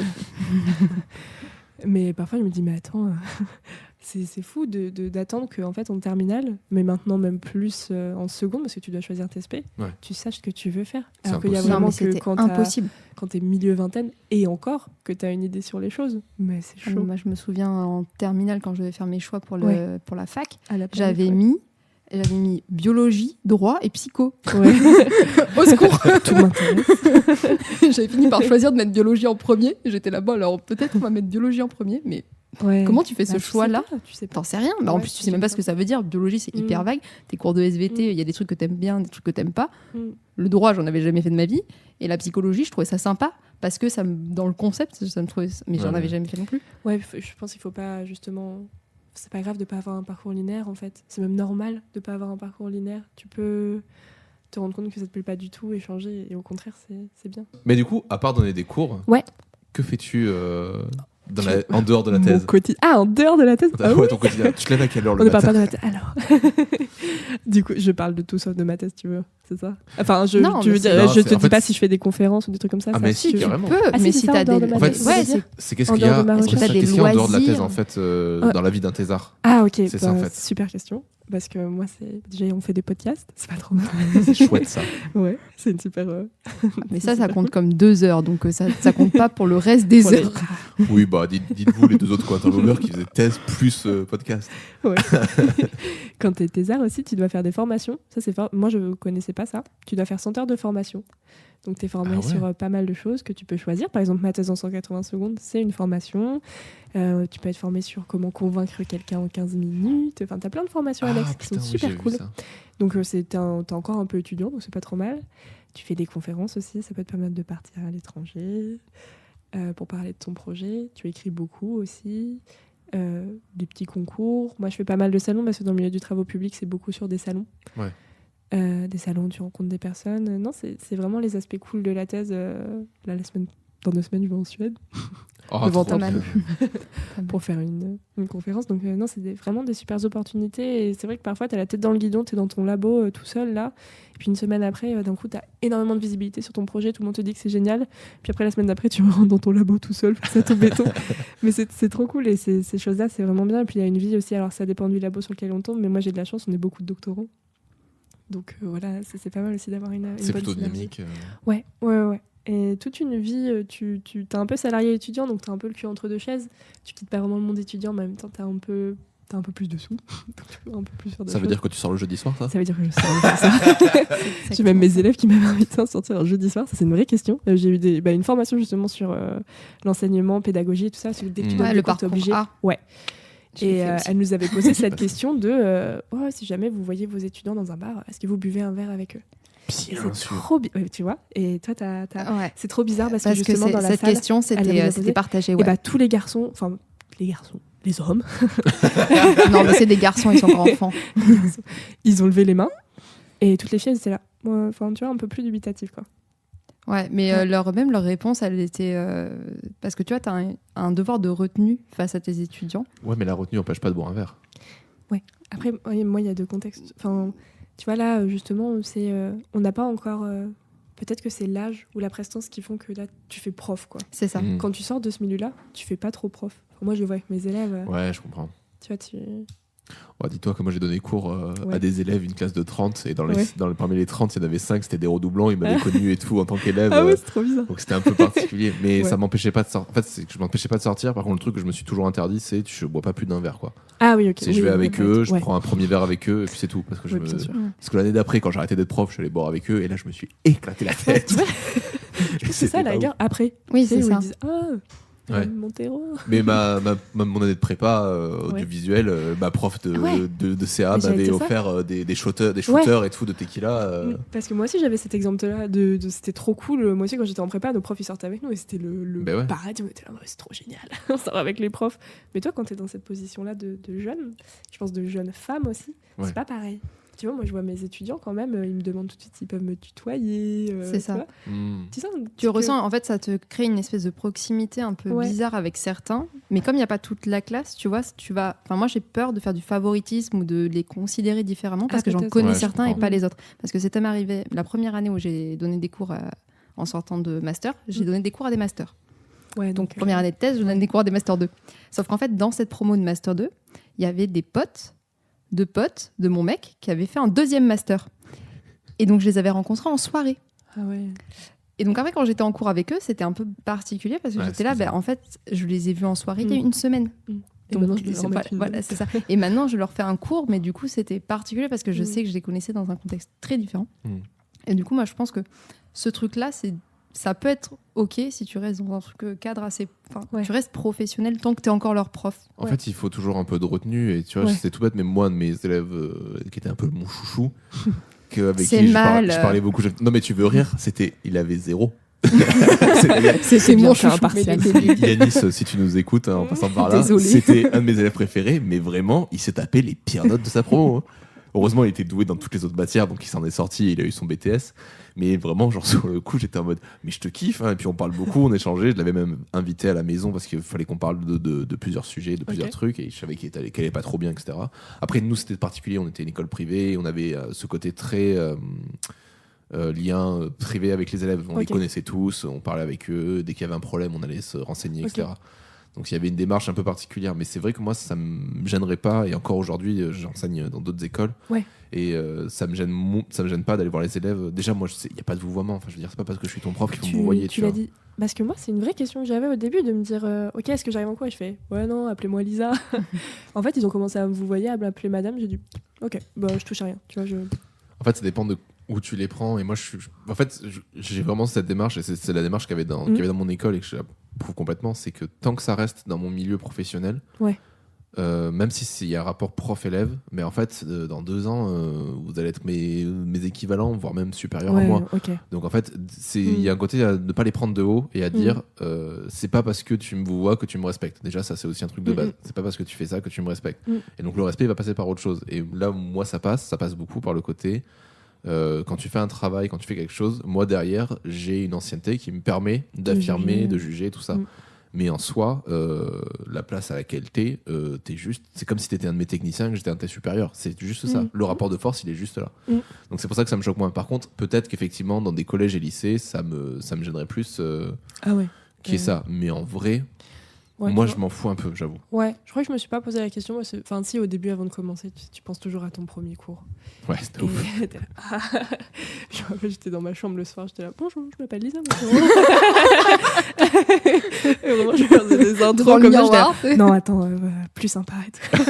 Mais parfois, je me dis, mais attends, c'est fou d'attendre qu'en fait, en terminale, mais maintenant même plus en seconde, parce que tu dois choisir tes SP, Ouais. tu saches ce que tu veux faire. C'est Alors qu'il y a impossible. Non, vraiment mais que c'était quand impossible. t'es milieu vingtaine, et encore, que t'as une idée sur les choses. Mais c'est chaud. Moi, je me souviens en terminale, quand je devais faire mes choix pour la fac, À la j'avais période, mis biologie, droit et psycho. ouais. Au secours. Tout m'intéresse. J'avais fini par choisir de mettre biologie en premier. J'étais là-bas, alors peut-être on va mettre biologie en premier, mais Ouais. comment tu fais ce Bah, tu sais choix-là? pas, tu sais pas. T'en sais rien. Bah, en Ouais, plus, tu tu sais même sais pas pas. ce que ça veut dire. Biologie, c'est hyper Mm. vague. Tes cours de SVT, il Mm. y a des trucs que t'aimes bien, des trucs que t'aimes pas. Mm. Le droit, j'en avais jamais fait de ma vie. Et la psychologie, je trouvais ça sympa parce que dans le concept, ça me trouvait. Mais j'en Ouais, avais ouais. jamais fait non plus. Ouais, je pense qu'il faut pas justement c'est pas grave de pas avoir un parcours linéaire en fait. C'est même normal de pas avoir un parcours linéaire. Tu peux te rendre compte que ça te plaît pas du tout et changer, et au contraire, c'est bien. Mais du coup, à part donner des cours, Ouais. que fais-tu en dehors de la thèse? En dehors de la thèse. Ah oui. Ton quotidien. Tu te lèves à quelle heure On le ne parle matin? pas de ma thèse. Alors. Du coup, je parle de tout sauf de ma thèse, tu veux. C'est ça. Enfin, Non, tu mais veux dire, Non, je te c'est- en dis fait, pas si je fais des conférences ou des trucs comme ça. Ah, ça, mais si, tu veux. carrément. Peu, Ah, mais si, si c'est ça, t'as en dehors des... de ma En fait, thèse. ouais, c'est- c'est qu'est-ce En qu'il y a, dehors de ma c'est recherche. ça, T'as des qu'est-ce qu'il y a en dehors de la thèse loisirs. en fait Ouais. dans la vie d'un thésard? Ah, ok. C'est ça, en fait. Super question. Parce que moi, déjà, on fait des podcasts. C'est pas trop mal. C'est chouette ça. Ouais, c'est une super. Mais c'est ça super compte cool. comme 2 heures, donc ça compte pas pour le reste des Pour les- heures. Oui, bah dites-vous les deux autres co-interlocuteurs qui faisaient thèse plus podcast. Ouais. Quand tu es thésard aussi, tu dois faire des formations. Ça, moi, je ne connaissais pas ça. Tu dois faire 100 heures de formation. Donc, tu es formé Ah ouais. sur pas mal de choses que tu peux choisir. Par exemple, ma thèse en 180 secondes, c'est une formation. Tu peux être formé sur comment convaincre quelqu'un en 15 minutes. Enfin, tu as plein de formations annexes qui sont putain, oui, super j'ai vu cool. ça. Donc, t'es encore un peu étudiant, donc c'est pas trop mal. Tu fais des conférences aussi. Ça peut te permettre de partir à l'étranger pour parler de ton projet. Tu écris beaucoup aussi. Des petits concours. Moi, je fais pas mal de salons parce que dans le milieu du travaux publics, c'est beaucoup sur des salons. Ouais. Des salons où tu rencontres des personnes. Non, c'est vraiment les aspects cool de la thèse. Là, dans 2 semaines, je vais en Suède Oh, Devant trop ta bien. pour faire une conférence. Donc, non, c'est vraiment des super opportunités. Et c'est vrai que parfois, tu as la tête dans le guidon, tu es dans ton labo tout seul, là. Et puis, une semaine après, d'un coup, tu as énormément de visibilité sur ton projet. Tout le monde te dit que c'est génial. Puis après, la semaine d'après, tu rentres dans ton labo tout seul, face à ton béton. Mais c'est trop cool. Et ces choses-là, c'est vraiment bien. Et puis, il y a une vie aussi. Alors, ça dépend du labo sur lequel on tombe. Mais moi, j'ai de la chance. On est beaucoup de doctorants. Donc, voilà, c'est pas mal aussi d'avoir une C'est bonne plutôt synergie. dynamique. Ouais. Et toute une vie, tu t'es un peu salarié étudiant, donc t'as un peu le cul entre deux chaises. Tu quittes pas vraiment le monde étudiant, mais en même temps, t'as un peu plus de sous. Donc tu peux un peu plus faire de Ça veut choses. dire que tu sors le jeudi soir, ça? Ça veut dire que je sors ça. J'ai même mes élèves qui m'avaient invité à sortir un jeudi soir. Ça, c'est une vraie question. J'ai eu une formation justement sur l'enseignement, pédagogie et tout ça. Parce que dès que tu donnes Ouais, des le cours, t'es parcours obligé. A. Ouais. Je l'ai Et fait aussi. elle nous avait posé cette question de si jamais vous voyez vos étudiants dans un bar, est-ce que vous buvez un verre avec eux? Bien C'est sûr. trop bien, tu vois. Et toi, Ouais. c'est trop bizarre parce que Parce que justement dans la cette salle, question, elle avait posé. c'était partagé. et Ouais. bah tous les garçons, les hommes, Non, mais c'est des garçons, ils sont encore enfants. ils ont levé les mains et toutes les filles elles étaient là. Enfin, tu vois, un peu plus dubitatif quoi. Ouais, mais Ouais. leur réponse, elle était... parce que tu vois, tu as un devoir de retenue face à tes étudiants. Ouais, mais la retenue n'empêche pas de boire un verre. Après, moi, il y a 2 contextes. Enfin, tu vois là, justement, on n'a pas encore. Peut-être que c'est l'âge ou la prestance qui font que là, tu fais prof quoi. C'est ça. Mm. Quand tu sors de ce milieu-là, tu fais pas trop prof. Enfin, moi, je le vois avec mes élèves. Ouais, je comprends. Tu vois, tu. Ouais, dis-toi que moi j'ai donné cours Ouais. à des élèves, une classe de 30, et Ouais. parmi les 30, il y en avait 5, c'était des redoublants, ils m'avaient connu et tout en tant qu'élève. Ah ouais, c'est trop bizarre. Donc c'était un peu particulier, mais Ouais. ça m'empêchait pas de sortir. En fait, c'est que je m'empêchais pas de sortir. Par contre, le truc que je me suis toujours interdit, c'est je bois pas plus d'un verre, quoi. Ah oui, ok. C'est je vais avec eux, je ouais. prends un premier verre avec eux, et puis c'est tout. Parce que, Oui, bien sûr. parce que l'année d'après, quand j'ai arrêté d'être prof, je suis allé boire avec eux, et là, je me suis éclaté la tête. C'est ça la guerre après. Oui, Tu sais, c'est où ça. Ils disent Ouais. Montero. Mais mon année de prépa Ouais. audiovisuel, ma prof Ouais. de CA Mais j'allais m'avait dire ça. offert des shooters et tout de tequila. Parce que moi aussi j'avais cet exemple-là c'était trop cool. Moi aussi quand j'étais en prépa, nos profs ils sortaient avec nous et c'était le Ben ouais. paradis. On était là, c'est trop génial. On sort avec les profs. Mais toi quand t'es dans cette position-là de jeune, je pense de jeune femme aussi, Ouais. c'est pas pareil. Tu vois, moi je vois mes étudiants quand même, ils me demandent tout de suite s'ils peuvent me tutoyer. C'est tu ça. vois. Mm. Tu sens Tu ressens, en fait, ça te crée une espèce de proximité un peu Ouais. bizarre avec certains. Mais comme il n'y a pas toute la classe, tu vois, Enfin, moi, j'ai peur de faire du favoritisme ou de les considérer différemment parce que j'en peut-être. connais Ouais, je certains et comprends. pas les autres. Parce que c'était m'arrivé la première année où j'ai donné des cours en sortant de master. J'ai donné des cours à des masters. Ouais, Donc, première année de thèse, je donne des cours à des Master 2. Sauf qu'en fait, dans cette promo de Master 2, il y avait des potes de mon mec qui avaient fait un 2e Master. Et donc, je les avais rencontrés en soirée. Ah ouais. Et donc, après, quand j'étais en cours avec eux, c'était un peu particulier parce que Ouais, j'étais c'est là, bizarre. en fait, je les ai vus en soirée il y a une semaine. Et Donc, maintenant je les c'est remets pas- une voilà, demi. c'est ça. Et maintenant, je leur fais un cours, mais du coup, c'était particulier parce que je Mm. sais que je les connaissais dans un contexte très différent. Mm. Et du coup, moi, je pense que ce truc-là, ça peut être OK si tu restes dans un truc cadre assez. Enfin, Ouais. tu restes professionnel tant que tu es encore leur prof. En Ouais. fait, il faut toujours un peu de retenue. Et tu vois, Ouais. c'est tout bête, mais moi, de mes élèves qui étaient un peu mon chouchou, avec C'est qui mal. je parlais beaucoup. Non, mais tu veux rire, il avait 0. C'est bien, mon c'est chouchou, impartial. mais il était nul. Yanis, si tu nous écoutes en passant par là, Désolé. c'était un de mes élèves préférés, mais vraiment, il s'est tapé les pires notes de sa promo. Hein. Heureusement, il était doué dans toutes les autres matières, donc il s'en est sorti et il a eu son BTS. Mais vraiment, genre sur le coup, j'étais en mode, mais je te kiffe. Hein. Et puis on parle beaucoup, on échangeait. Je l'avais même invité à la maison parce qu'il fallait qu'on parle de plusieurs sujets, de plusieurs trucs. Et je savais qu'elle allait pas trop bien, etc. Après, nous, c'était particulier. On était une école privée. On avait ce côté très lien privé avec les élèves. On les connaissait tous, on parlait avec eux. Dès qu'il y avait un problème, on allait se renseigner, etc. Donc il y avait une démarche un peu particulière. Mais c'est vrai que moi, ça me gênerait pas. Et encore aujourd'hui, j'enseigne dans d'autres écoles. Ouais. Et ça me gêne pas d'aller voir les élèves. Déjà, moi, il n'y a pas de vouvoiement. Enfin, je veux dire, c'est pas parce que je suis ton prof qu'il faut me vouvoyer. Tu l'as dit. Parce que moi, c'est une vraie question que j'avais au début de me dire ok, est-ce que j'arrive en cours? Et je fais ouais, non, appelez-moi Lisa. En fait, ils ont commencé à me vouvoyer, à m'appeler madame. J'ai dit ok, bah, je touche à rien. Tu vois, En fait, ça dépend de où tu les prends. Et moi, en fait, j'ai vraiment cette démarche. Et c'est la démarche qu'il y avait dans mon école et que je l'approuve complètement. C'est que tant que ça reste dans mon milieu professionnel. Ouais. Même s'il y a un rapport prof-élève, mais en fait, dans 2 ans, vous allez être mes équivalents, voire même supérieurs à moi. Okay. Donc en fait, il y a un côté à ne pas les prendre de haut et à dire c'est pas parce que tu me vois que tu me respectes. Déjà, ça, c'est aussi un truc de base. C'est pas parce que tu fais ça que tu me respectes. Et donc le respect, il va passer par autre chose. Et là, moi, ça passe beaucoup par le côté. Quand tu fais un travail, quand tu fais quelque chose, moi derrière, j'ai une ancienneté qui me permet d'affirmer, de juger, tout ça. Mais en soi, la place à laquelle t'es juste. C'est comme si t'étais un de mes techniciens et que j'étais un de tes supérieurs. C'est juste ça. Le rapport de force, il est juste là. Donc c'est pour ça que ça me choque moins. Par contre, peut-être qu'effectivement, dans des collèges et lycées, ça me gênerait plus qu'il y ait ça. Mais en vrai. Ouais, moi, je m'en fous un peu, j'avoue. Ouais, je crois que je me suis pas posé la question. Moi, enfin, si, au début, avant de commencer, tu penses toujours à ton premier cours. Ouais, c'était ouf. Je me rappelle, j'étais dans ma chambre le soir, j'étais là, bonjour, je m'appelle Lisa. Et vraiment, je faisais des intros comme ça. Non, attends, plus sympa et tout.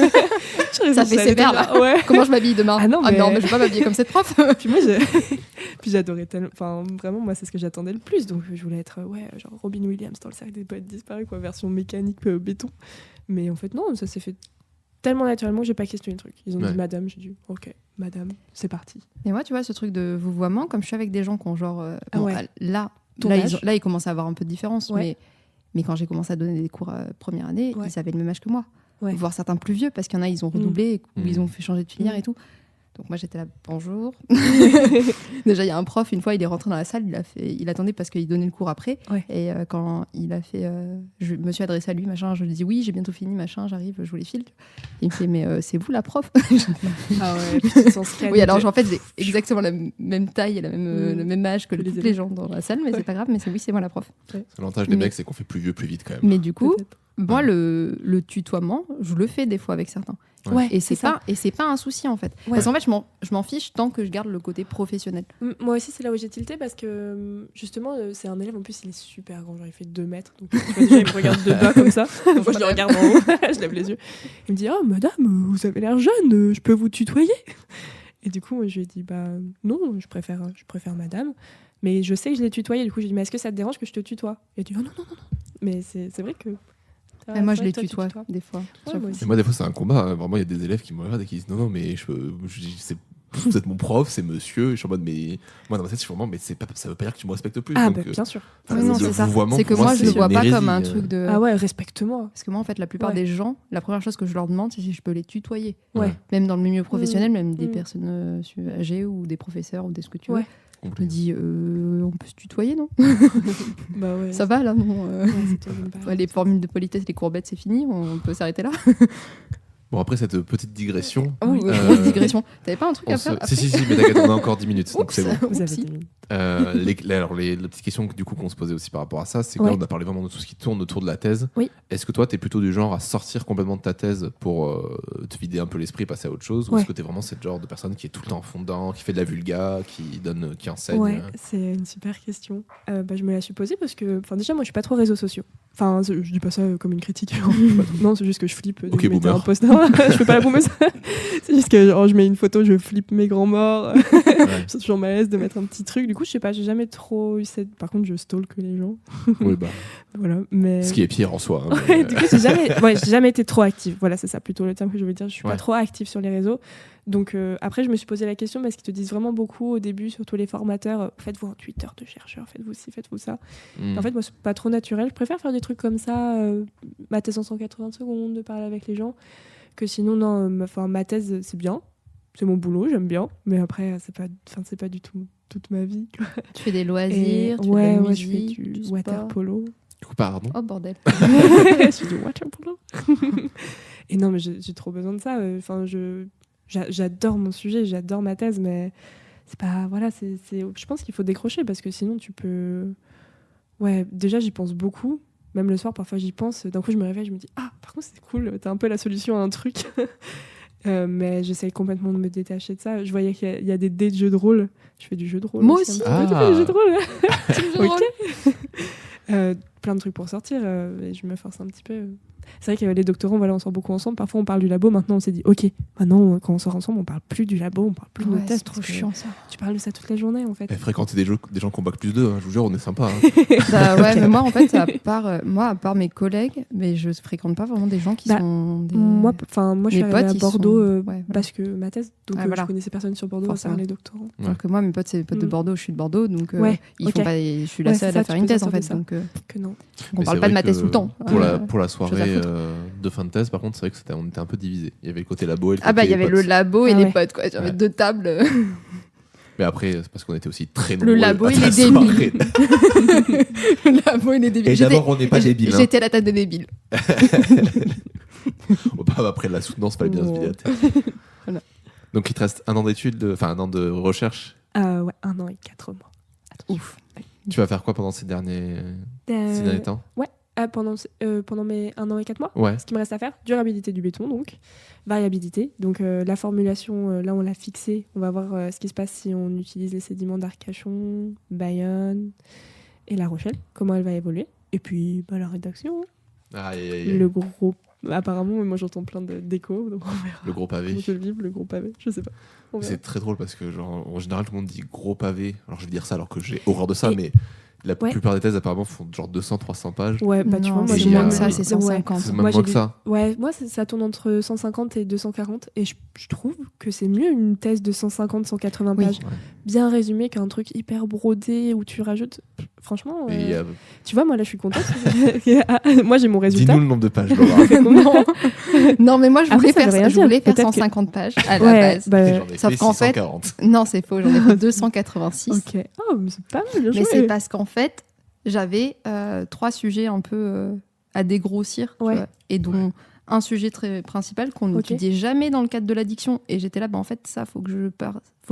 Ça fait sévère, là. Ouais. Comment je m'habille demain? Ah non, mais je vais pas m'habiller comme cette prof. Puis moi, j'adorais tellement. Enfin, vraiment, moi, c'est ce que j'attendais le plus. Donc, je voulais être, genre Robin Williams dans le cercle des poètes disparus, quoi, version mécanique béton. Mais en fait, non, ça s'est fait tellement naturellement que j'ai pas questionné le truc. Ils ont dit madame, j'ai dit ok, madame, c'est parti. Et moi, tu vois, ce truc de vouvoiement, comme je suis avec des gens qui ont genre. Là, ils commencent à avoir un peu de différence. Mais quand j'ai commencé à donner des cours première année, ils avaient le même âge que moi. Voire certains plus vieux, parce qu'il y en a, ils ont redoublé, ou ils ont fait changer de filière et tout. Donc moi j'étais là, bonjour. Déjà il y a un prof, une fois il est rentré dans la salle, il attendait parce qu'il donnait le cours après. Et quand il a fait, je me suis adressée à lui, machin, je lui dis oui, j'ai bientôt fini, machin, j'arrive, je vous les file. Et il me fait mais c'est vous la prof? Ah ouais, petit sens cadet. Oui, alors en fait j'ai exactement la même taille et le même âge que tous les gens dans la salle, mais c'est pas grave, mais c'est moi la prof. L'avantage des mecs, c'est qu'on fait plus vieux plus vite quand même. Mais du coup, moi le tutoiement, je le fais des fois avec certains. Ouais, et c'est pas un souci en fait. Parce qu'en fait je m'en fiche tant que je garde le côté professionnel. Moi aussi c'est là où j'ai tilté parce que justement c'est un élève, en plus il est super grand, genre il fait 2 mètres, donc déjà il me regarde de bas comme ça. Moi je le regarde en haut, je lève les yeux, il me dit oh madame vous avez l'air jeune, je peux vous tutoyer? Et du coup moi, je lui ai dit bah non, je préfère madame, mais je sais que je l'ai tutoyé. Du coup j'ai dit mais est-ce que ça te dérange que je te tutoie? Et il dit oh non. Mais c'est vrai que moi je les tutoie des fois. Moi des fois c'est un combat. Vraiment il y a des élèves qui me regardent et qui disent non mais vous êtes mon prof, c'est monsieur. Et je suis en mode mais moi dans ma tête je suis vraiment mais ça veut pas dire que tu me respectes plus. Ah donc, bien sûr. Non c'est ça. C'est que moi je le vois pas comme un truc de ah ouais respecte-moi. Parce que moi en fait la plupart des gens, la première chose que je leur demande c'est si je peux les tutoyer. Même dans le milieu professionnel, même des personnes âgées ou des professeurs ou des ce que tu veux. Je me dis, on peut se tutoyer, non? Bah ouais. Ça va, là, non les formules de politesse, les courbettes, c'est fini, on peut s'arrêter là. Bon, après cette petite digression... grosse digression. T'avais pas un truc à faire après? Si, mais t'inquiète, on a encore 10 minutes, donc c'est bon. Vous avez 10 minutes. Alors, la petite question du coup, qu'on se posait aussi par rapport à ça, c'est que là, on a parlé vraiment de tout ce qui tourne autour de la thèse. Oui. Est-ce que toi, t'es plutôt du genre à sortir complètement de ta thèse pour te vider un peu l'esprit, passer à autre chose, ou est-ce que t'es vraiment cette genre de personne qui est tout le temps en fond dedans, qui fait de la vulga, qui enseigne? Ouais, c'est une super question. Je me la suis posée parce que déjà, moi, je suis pas trop réseaux sociaux. Enfin, je dis pas ça comme une critique. Non, c'est juste que je flippe. Ok, boomer. Un post. Non, je fais pas la boumeuse. C'est juste que genre, je mets une photo, je flippe mes grands morts. Je suis toujours mal à l'aise de mettre un petit truc. Du coup, je sais pas, j'ai jamais trop eu cette. Par contre, je stalk les gens. Oui, bah. Voilà, mais. Ce qui est pire en soi. Du coup, j'ai jamais été trop active. Voilà, c'est ça plutôt le terme que je veux dire. Je suis pas trop active sur les réseaux. Donc après, je me suis posé la question parce qu'ils te disent vraiment beaucoup au début, surtout les formateurs, faites-vous un Twitter de chercheur, faites-vous ci, faites-vous ça. En fait, moi, c'est pas trop naturel. Je préfère faire des trucs comme ça, ma thèse en 180 secondes, de parler avec les gens, que sinon, non, ma thèse, c'est bien. C'est mon boulot, j'aime bien. Mais après, c'est pas du tout toute ma vie. Quoi. Tu fais des loisirs, tu fais de ouais, la je fais musique, du sport. water polo. Pardon. Oh bordel. Je fais du water polo. Et non, mais j'ai trop besoin de ça. Enfin, j'adore mon sujet, j'adore ma thèse, mais c'est pas... Voilà, je pense qu'il faut décrocher parce que sinon tu peux... Ouais, déjà j'y pense beaucoup. Même le soir, parfois j'y pense. D'un coup, je me réveille, je me dis « Ah, par contre, c'est cool, t'as un peu la solution à un truc. » Mais j'essaye complètement de me détacher de ça. Je voyais qu'il y a des dés de jeux de rôle. Je fais du jeu de rôle. Moi aussi. Tu fais du jeu de rôle. Jeu de rôle. Plein de trucs pour sortir. Et je me force un petit peu. C'est vrai que les doctorants, voilà, on sort beaucoup ensemble. Parfois, on parle du labo. Maintenant, on s'est dit, OK, maintenant, quand on sort ensemble, on parle plus du labo, on parle plus de nos Ouais, thèses. c'est trop chiant ça. Tu parles de ça toute la journée, en fait. Et fréquenter des gens qui ont bac plus 2, je vous jure, on est sympa. Bah ouais, mais moi en fait, à part mes collègues, mais je fréquente pas vraiment des gens qui sont des... Moi, je suis Mes arrivée potes, à ils Bordeaux sont- ouais, voilà. parce que ma thèse. Donc, Voilà. je connaissais personne sur Bordeaux, à Forcément. part les doctorants. Donc moi, mes potes, c'est des potes de Bordeaux, je suis de Bordeaux, donc Ouais, ils ok. font pas, je suis la Ouais, seule c'est ça, à faire tu une peux thèse en sortir fait, de ça. donc Que non. on Mais parle c'est pas de vrai ma thèse que tout le temps. Pour la chose à soirée foutre. de fin de thèse, par contre, c'est vrai que on était un peu divisés. Il y avait le côté labo et le Ah bah il y côté avait potes. le labo et Ah les ouais. potes quoi, j'avais Ouais. 2 tables. Mais après, c'est parce qu'on était aussi très nombreux. Le labo à et la les soirée. débiles. Le labo et les débiles. Et d'abord, on n'est pas débiles. J'étais à la table des débiles. Après la soutenance, fallait bien se vider la tête. Voilà. Donc il te reste un an d'études, un an de recherche. Ouais, 1 an et 4 mois. Ouf. Tu vas faire quoi pendant ces derniers temps? Pendant mes 1 an et 4 mois, Ouais. ce qui me reste à faire, durabilité du béton, donc variabilité. Donc la formulation, là on l'a fixée. On va voir ce qui se passe si on utilise les sédiments d'Arcachon, Bayonne et La Rochelle, comment elle va évoluer. Et puis la rédaction, Aïe, aïe, aïe. le gros... Apparemment, moi j'entends plein d'échos, donc on verra Le gros pavé. comment je le vive, le gros pavé, je sais pas. On verra. C'est très drôle parce que en général tout le monde dit gros pavé. Alors je vais dire ça alors que j'ai horreur de ça, Et- mais la Ouais. plupart des thèses apparemment font genre 200-300 pages. Ouais, tu Non, vois, moi c'est j'ai moins même- que ça, c'est Ouais. 150. C'est Moi, même j'ai moins que des- ça. Ouais, moi ça tourne entre 150 et 240 et je trouve que c'est mieux une thèse de 150-180 Oui. pages, Ouais. bien résumée qu'un truc hyper brodé où tu rajoutes. Franchement, Et, tu vois, moi là je suis contente. Moi j'ai mon résultat. dis-nous le nombre de pages, Laura. Non mais moi je Après, voulais ça veut rien faire dire. faire Peut-être que- 150 pages à la Ouais, base. bah, J'en ai sauf fait qu'en fait- 640. Non c'est faux, j'en ai fait 286. ok. Oh, mais c'est pas mal, bien Mais joué. c'est parce qu'en fait, j'avais 3 sujets un peu à dégrossir. Tu Ouais. vois, et dont un sujet très principal qu'on Ok. n'étudiait jamais dans le cadre de l'addiction. Et j'étais là, en fait, ça, faut que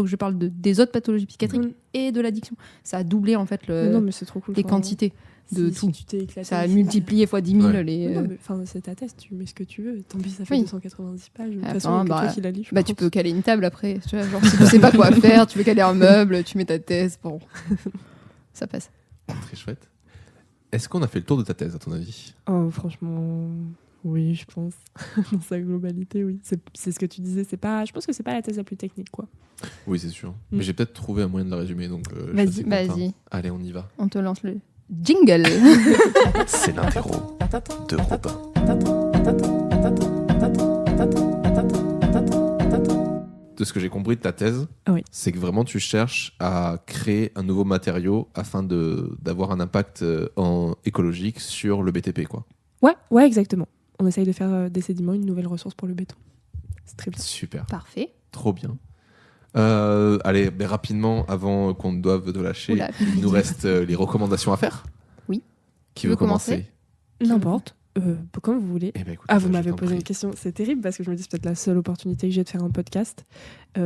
je parle des autres pathologies psychiatriques Mm. et de l'addiction. Ça a doublé, en fait, Mais non, mais c'est trop cool. les enfin, quantités de si tout. tu t'es éclaté Ça a ici, multiplié fois 10 000 Ouais. les... Non, mais, enfin, c'est ta thèse, tu mets ce que tu veux. Tant pis, ça fait Oui. 290 pages. De toute Enfin, façon, il y a que bah, toi qui la lis. je Bah, tu pense. peux caler une table après. Tu vois, genre, si tu sais pas quoi faire, tu veux caler un meuble, tu mets ta thèse. Bon, ça passe. Très chouette. Est-ce qu'on a fait le tour de ta thèse, à ton avis? Oh, franchement, oui, je pense. Dans sa globalité, oui. C'est ce que tu disais. Je pense que c'est pas la thèse la plus technique, quoi. Oui, c'est sûr. Mais j'ai peut-être trouvé un moyen de la résumer, donc je Vas-y, suis assez content. Vas-y, Allez, on y va. on te lance le jingle. C'est l'interro de Robin. De ce que j'ai compris de ta thèse, Oui. c'est que vraiment tu cherches à créer un nouveau matériau afin d'avoir un impact écologique sur le BTP, quoi. Ouais, exactement. On essaye de faire des sédiments une nouvelle ressource pour le béton. C'est très bien. Super, Parfait. trop bien. Allez, mais rapidement, avant qu'on ne doive te lâcher, Oula, il nous reste les recommandations à faire. Oui. Qui Tu veut veux commencer N'importe. Comme vous voulez. Eh ben, écoute, Ah, vous je m'avez t'en posé une prie. question, c'est terrible parce que je me dis c'est peut-être la seule opportunité que j'ai de faire un podcast.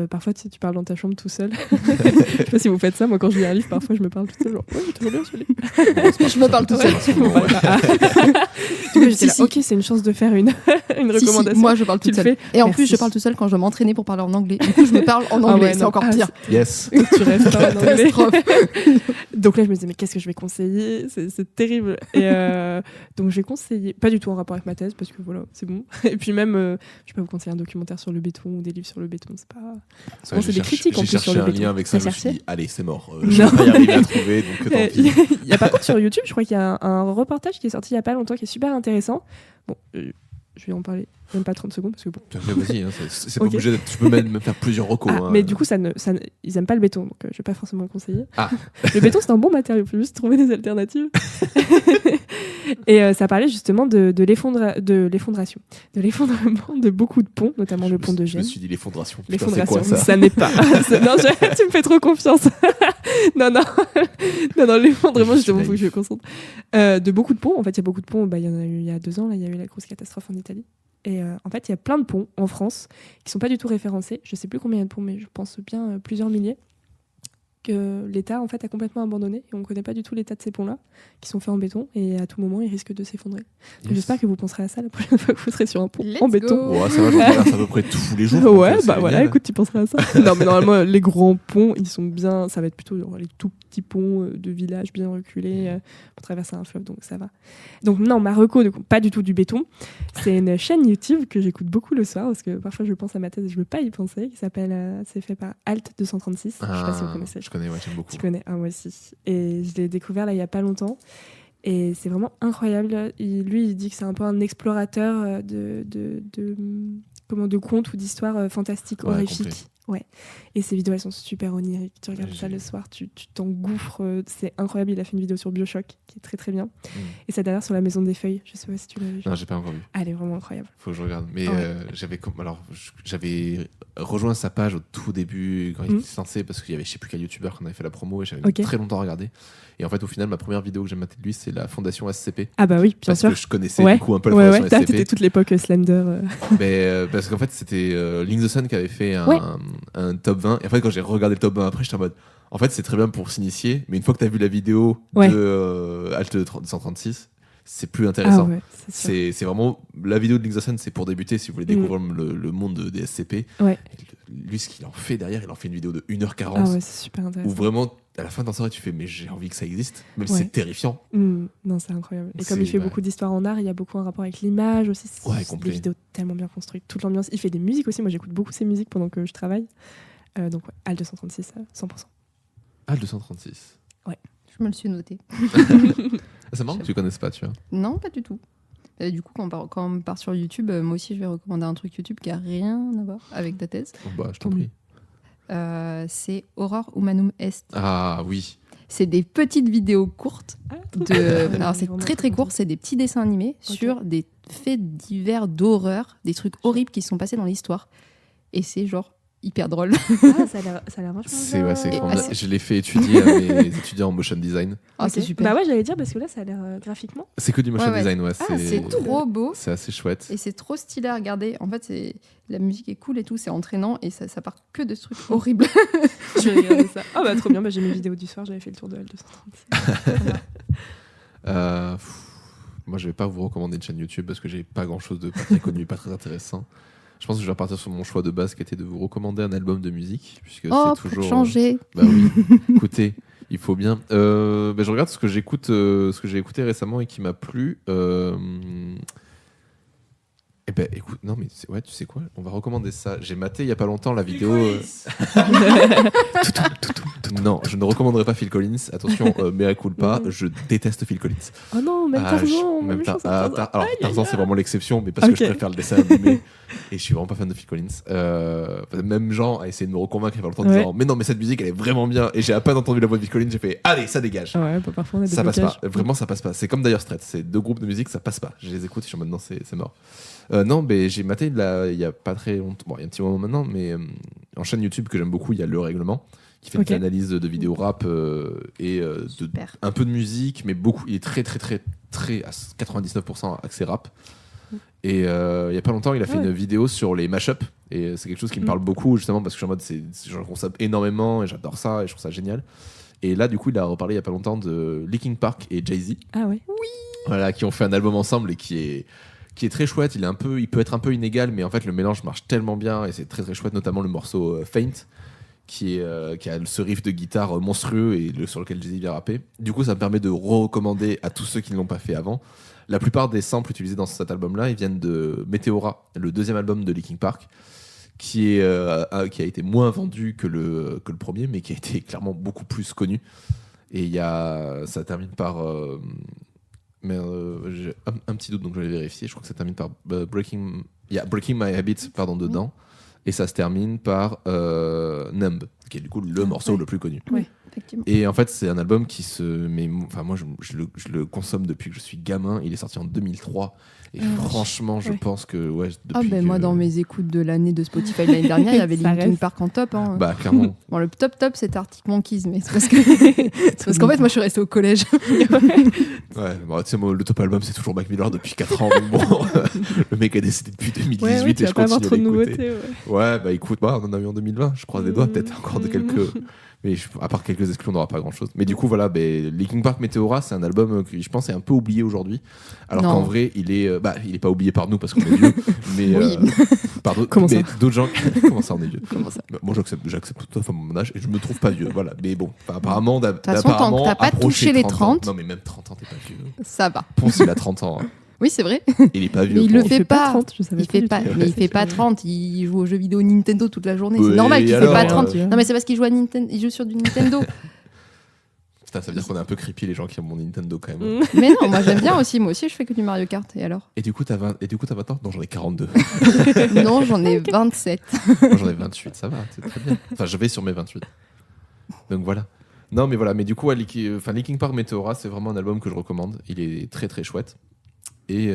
Parfois, tu parles dans ta chambre tout seul. Je sais pas si vous faites ça, moi quand je lis un livre, parfois je me parle tout seul. Genre, ouais, j'ai toujours bien celui Je me parle tout seul. Bon, voilà. Du coup, j'étais là, Si. ok, c'est une chance de faire une Si, si, recommandation. moi je parle Tu toute le seule. fais. Et en Merci. plus, je parle tout seul quand je m'entraînais pour parler en anglais. Du coup, je me parle en Ah anglais, ouais, c'est non. encore Ah, pire. Yes. Tu restes pas en anglais. Catastrophe. Donc là, je me disais, mais qu'est-ce que je vais conseiller? C'est terrible. Et donc, j'ai conseillé, pas du tout en rapport avec ma thèse, parce que voilà, c'est bon. Et puis même, je vais pas vous conseiller un documentaire sur le béton ou des livres sur le béton, c'est pas. Souvent, c'est des critiques en J'ai plus cherché sur le un béton. lien avec ça, T'as je me suis cherché dit, allez, c'est mort. Non. Je vais pas y arriver à trouver, donc tant pis. Il y a par contre sur YouTube, je crois qu'il y a un reportage qui est sorti il y a pas longtemps qui est super intéressant. Bon, je vais en parler Même pas 30 secondes, parce que bon. Vas-y, hein, c'est pas Ok. obligé d'être... Tu peux même faire plusieurs recos. Ah, hein. mais du coup, ils aiment pas le béton, donc je vais pas forcément le conseiller. Ah. Le béton, c'est un bon matériau, il faut juste trouver des alternatives. Et ça parlait justement de l'effondration, de l'effondrement de beaucoup de ponts, notamment le pont de Je me Gênes. suis dit l'effondration. Putain, c'est L'effondration, quoi ça? ça n'est pas. Non, tu me fais trop confiance. non, l'effondrement, Je suis justement, faut que naïf. je me concentre. De beaucoup de ponts. En fait, il y a beaucoup de ponts. Il y en a eu il y a 2 ans, là, il y a eu la grosse catastrophe en Italie. Et en fait, il y a plein de ponts en France qui sont pas du tout référencés. Je sais plus combien il y a de ponts, mais je pense bien plusieurs milliers que l'État en fait a complètement abandonné et on connaît pas du tout l'état de ces ponts-là qui sont faits en béton et à tout moment ils risquent de s'effondrer. Donc, Yes. j'espère que vous penserez à ça la prochaine fois que vous serez sur un pont Let's en béton. go. Ouais, ça va, j'en traverse à peu près tous les jours. donc, Ouais, c'est bah voilà, génial. écoute, tu penseras à ça. Non, mais normalement, les grands ponts, ils sont bien. Ça va être plutôt genre, les tout petits ponts de villages bien reculés pour traverser un fleuve, donc ça va. Donc, non, ma reco, du coup, pas du tout du béton. C'est une chaîne YouTube que j'écoute beaucoup le soir parce que parfois je pense à ma thèse et je veux pas y penser. Qui s'appelle, c'est fait par Alt 236. Je sais pas si vous connaissez. Je connais, ouais, j'aime beaucoup. Tu connais, moi aussi. Et je l'ai découvert là il y a pas longtemps. Et c'est vraiment incroyable. Lui, il dit que c'est un peu un explorateur de contes ou d'histoires fantastiques, Ouais, horrifiques. complet. Ouais. Et ces vidéos, elles sont super oniriques. Tu regardes Ouais, ça j'ai- le soir, tu t'engouffres. C'est incroyable. Il a fait une vidéo sur Bioshock qui est très très bien. Et sa dernière sur la Maison des Feuilles. Je sais pas si tu l'as vu. Non, j'ai pas encore vu. Ah, elle est vraiment incroyable. Faut que je regarde. Mais Ouais. j'avais rejoint sa page au tout début quand il était lancé parce qu'il y avait je sais plus quel youtubeur qu'on avait fait la promo et j'avais mis Ok. très longtemps à regarder. Et en fait, au final, ma première vidéo que j'ai matée de lui, c'est la fondation SCP. Ah bah oui, bien Parce sûr. que je connaissais Ouais. du coup un peu la Ouais, fondation ouais. SCP. T'étais toute l'époque Slender. Mais, parce qu'en fait, c'était Link the Sun qui avait fait Ouais. un top 20. Et en fait, quand j'ai regardé le top 20 après, j'étais en mode. En fait, c'est très bien pour s'initier, mais une fois que tu as vu la vidéo Ouais. de Alt 136, c'est plus Ah intéressant. ouais, c'est sûr. C'est vraiment la vidéo de Link the Sun, c'est pour débuter si vous voulez découvrir le monde des SCP. Ouais. Lui, ce qu'il en fait derrière, il en fait une vidéo de 1h40 Ah ouais, c'est super où intéressant. vraiment, à la fin d'un soirée, tu fais mais j'ai envie que ça existe, même si Ouais. c'est terrifiant. Non, c'est incroyable. Et comme il fait beaucoup d'histoires en art, il y a beaucoup un rapport avec l'image aussi. C'est Ouais, des complet. vidéos tellement bien construites. Toute l'ambiance. Il fait des musiques aussi. Moi, j'écoute beaucoup ses musiques pendant que je travaille. Donc, ouais, Al 236, 100%. Ah, le 236. Je me le suis noté. C'est marrant que tu connaisses pas, tu vois. Non, pas du tout. Du coup, quand on part sur YouTube, moi aussi, je vais recommander un truc YouTube qui a rien à voir avec ta thèse. Bon, bah, je t'en prie. C'est Horror Humanum Est. Ah oui. C'est des petites vidéos courtes. Alors, c'est Vraiment très très court. C'est des petits dessins animés Ok. sur des faits divers d'horreur, des trucs horribles qui se sont passés dans l'histoire. Et c'est genre hyper drôle. Ah, ça a l'air vachement C'est bien. ouais, c'est Et formidable. assez- Je l'ai fait étudier à mes étudiants en motion design. Ah, Ok. c'est super. Bah ouais, j'allais dire parce que là, ça a l'air graphiquement. C'est que du motion Ouais. design, ouais. Ah, c'est trop beau. C'est assez chouette. Et c'est trop stylé à regarder. En fait, la musique est cool et tout, c'est entraînant et ça part que de ce truc horrible. Je vais regarder ça. Ah bah trop bien. Bah, j'ai mes vidéos du soir. J'avais fait le tour de Al 236. Moi, je vais pas vous recommander une chaîne YouTube parce que j'ai pas grand chose de pas très connu, pas très intéressant. Je pense que je vais repartir sur mon choix de base qui était de vous recommander un album de musique. Puisque Oh, c'est pour toujours. changer. Bah oui, écoutez, il faut bien. Je regarde ce que j'écoute, ce que j'ai écouté récemment et qui m'a plu. Eh ben, écoute, non mais ouais, tu sais quoi, on va recommander ça. J'ai maté il y a pas longtemps la vidéo. Non, je ne recommanderai pas Phil Collins. Attention, mea culpa, je déteste Phil Collins. Oh non, même Tarzan. Même chose, Alors Aïe, Tarzan, aïe, c'est vraiment l'exception, mais parce que Ok. je préfère le dessin animé et je suis vraiment pas fan de Phil Collins. Même Jean a essayé de me reconvaincre il y a pas longtemps en Ouais. disant mais non mais cette musique elle est vraiment bien et j'ai à peine entendu la voix de Phil Collins, j'ai fait allez ça dégage. Ah ouais, bah parfois on a des Ça passe blocages. pas, vraiment ça passe pas. C'est comme d'ailleurs Straits, c'est 2 groupes de musique, ça passe pas. Je les écoute et je suis en mode non, c'est mort. Non, mais j'ai maté il y a pas très longtemps, bon, il y a un petit moment maintenant, mais en chaîne YouTube que j'aime beaucoup, il y a Le Règlement qui fait Ok. une analyse de vidéos rap et Super. un peu de musique, mais beaucoup. Il est très à 99% axé rap. Et il y a pas longtemps, il a fait Ouais. une vidéo sur les mashups et c'est quelque chose qui me parle beaucoup justement parce que je suis en mode j'en consomme énormément et j'adore ça et je trouve ça génial. Et là, du coup, il a reparlé il y a pas longtemps de Linkin Park et Jay-Z. Ah ouais. Voilà, qui ont fait un album ensemble et qui est très chouette. Il peut être un peu inégal, mais en fait le mélange marche tellement bien et c'est très très chouette, notamment le morceau Faint qui a ce riff de guitare monstrueux et sur lequel Jay-Z vient rapper. Du coup, ça me permet de recommander à tous ceux qui ne l'ont pas fait avant. La plupart des samples utilisés dans cet album-là, ils viennent de Meteora, le 2e album de Linkin Park, qui a été moins vendu que le premier, mais qui a été clairement beaucoup plus connu. Et ça termine par mais j'ai un petit doute, donc je vais vérifier. Je crois que ça termine par Breaking Il y a Breaking My Habits dedans. Et ça se termine par Numb, qui est du coup le morceau le plus connu. Oui, effectivement. Et en fait, c'est un album qui se met. Enfin, moi, je le consomme depuis que je suis gamin. Il est sorti en 2003. Et franchement, je pense que. Ouais, depuis moi, dans mes écoutes de l'année de Spotify l'année dernière, il y avait Linkin Park en top. Hein. Bah, clairement. Bon, le top, c'était Arctic Monkeys, mais c'est parce qu'en fait, moi, je suis restée au collège. Ouais, bon, tu sais, moi, le top album, c'est toujours Mac Miller depuis 4 ans. Donc bon, le mec est décédé depuis 2018 et je continue à l'écouter. Ouais, bah écoute, on en a eu en 2020. Je croise les doigts, peut-être encore de quelques. Mais à part quelques exclus, on n'aura pas grand-chose. Mais du coup, voilà, Linkin Park Meteora, c'est un album qui, je pense, est un peu oublié aujourd'hui. Alors qu'en vrai, il est pas oublié par nous parce qu'on est vieux. Mais par d'autres gens. Comment ça, on est vieux? Moi, j'accepte tout à fait mon âge et je me trouve pas vieux. Voilà. Mais bon, apparemment, de toute façon, tant que t'as pas touché les 30. Non, mais même 30 ans, t'es pas vieux. Ça va. Ponce, il a 30 ans. Hein. Oui, c'est vrai. Il est pas vieux. Mais il le fait pas. 30, il fait pas 30. Il joue aux jeux vidéo Nintendo toute la journée. C'est normal qu'il fait pas 30. Non, mais c'est parce qu'il joue il joue sur du Nintendo. Putain, ça veut dire qu'on est un peu creepy les gens qui ont mon Nintendo quand même. Mais non, moi j'aime bien aussi. Moi aussi, je fais que du Mario Kart. Et alors? Et du coup, t'as 20 ans? Non, j'en ai 42. Non, j'en ai 27. Moi, j'en ai 28. Ça va, c'est très bien. Enfin, je vais sur mes 28. Donc voilà. Non, mais voilà. Mais du coup, Linkin Park Meteora, c'est vraiment un album que je recommande. Il est très très chouette. Et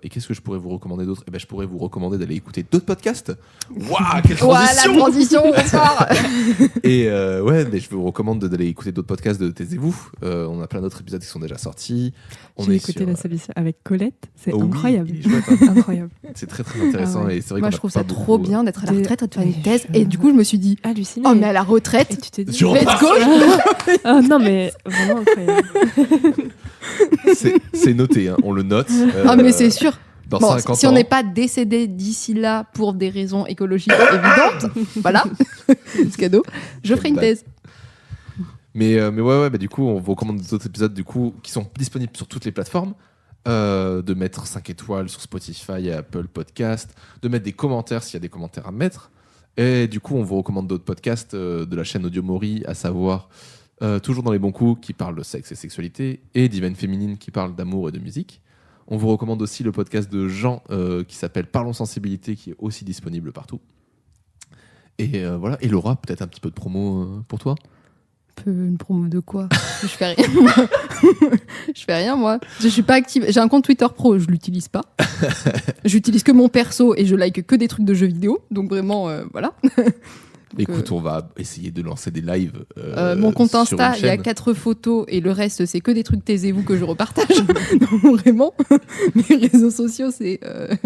qu'est-ce que je pourrais vous recommander d'autre? Je pourrais vous recommander d'aller écouter d'autres podcasts. Waouh, quelle transition! La transition, bonsoir. Et mais je vous recommande d'aller écouter d'autres podcasts de Taisez-vous. On a plein d'autres épisodes qui sont déjà sortis. J'ai écouté la solution avec Colette, c'est incroyable. Il est chouette, hein. Incroyable. C'est très très intéressant. Et c'est vrai moi, je trouve ça trop bien d'être à la retraite et de faire une thèse. Et du coup, je me suis dit, halluciné. Oh, mais à la retraite, et tu t'es dit, let's go. Oh non, mais vraiment incroyable. C'est noté, hein. On le note. Mais c'est sûr. Dans 50 ans. Si on n'est pas décédé d'ici là pour des raisons écologiques évidentes, voilà, c'est cadeau, je ferai une thèse. Mais ouais, du coup, on vous recommande d'autres épisodes du coup, qui sont disponibles sur toutes les plateformes. De mettre 5 étoiles sur Spotify et Apple Podcast, de mettre des commentaires s'il y a des commentaires à mettre. Et du coup, on vous recommande d'autres podcasts de la chaîne Audio Mori, à savoir Toujours dans les bons coups, qui parle de sexe et sexualité, et Divine Féminine, qui parle d'amour et de musique. On vous recommande aussi le podcast de Jean, qui s'appelle Parlons Sensibilité, qui est aussi disponible partout. Et voilà. Et Laura, peut-être un petit peu de promo pour toi? Une promo de quoi? Je fais rien. Je fais rien, moi. Je suis pas active. J'ai un compte Twitter pro, je l'utilise pas. J'utilise que mon perso et je like que des trucs de jeux vidéo. Donc vraiment, voilà. Donc, écoute, on va essayer de lancer des lives. Mon compte Insta, il y a 4 photos et le reste, c'est que des trucs taisez-vous que je repartage. Donc, vraiment, mes réseaux sociaux, c'est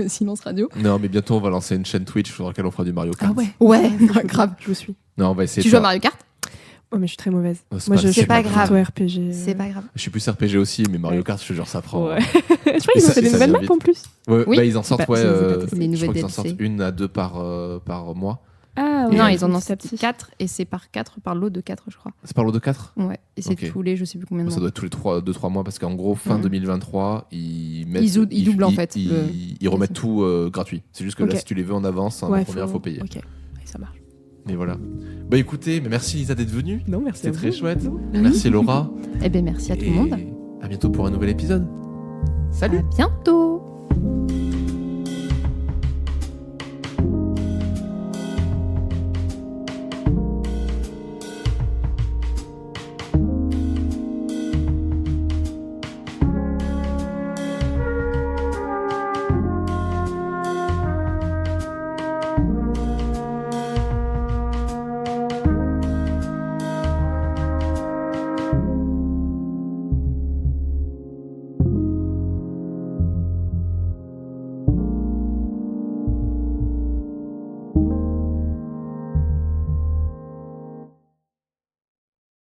Silence Radio. Non, mais bientôt, on va lancer une chaîne Twitch sur laquelle on fera du Mario Kart. Ah ouais, grave. Je vous suis. Non, on va essayer. Tu joues à Mario Kart? Oh, mais je suis très mauvaise. Moi, c'est pas grave. RPG. C'est pas grave. Je suis plus RPG aussi, mais Mario Kart, je te jure, ça prend. Ouais. Je crois qu'ils ont fait des nouvelles maps en plus. Ouais, oui. Ils en sortent, les nouvelles je crois qu'ils en DLC. sortent 1 à 2 par mois. Ah ouais. Non, ils en ont sorti 4 et c'est par 4, par lot de 4, je crois. C'est par lot de 4? Ouais, et c'est tous les, je sais plus combien de mois. Ça doit être tous les 2-3 mois parce qu'en gros, fin 2023, ils doublent en fait. Ils remettent tout gratuit. C'est juste que là, si tu les veux en avance, en première, il faut payer. Ok, ça marche. Mais voilà. Bah écoutez, merci Lisa d'être venue. Non, merci. C'était très chouette. Merci Laura. Eh bien, merci à tout le monde. À bientôt pour un nouvel épisode. Salut. À bientôt.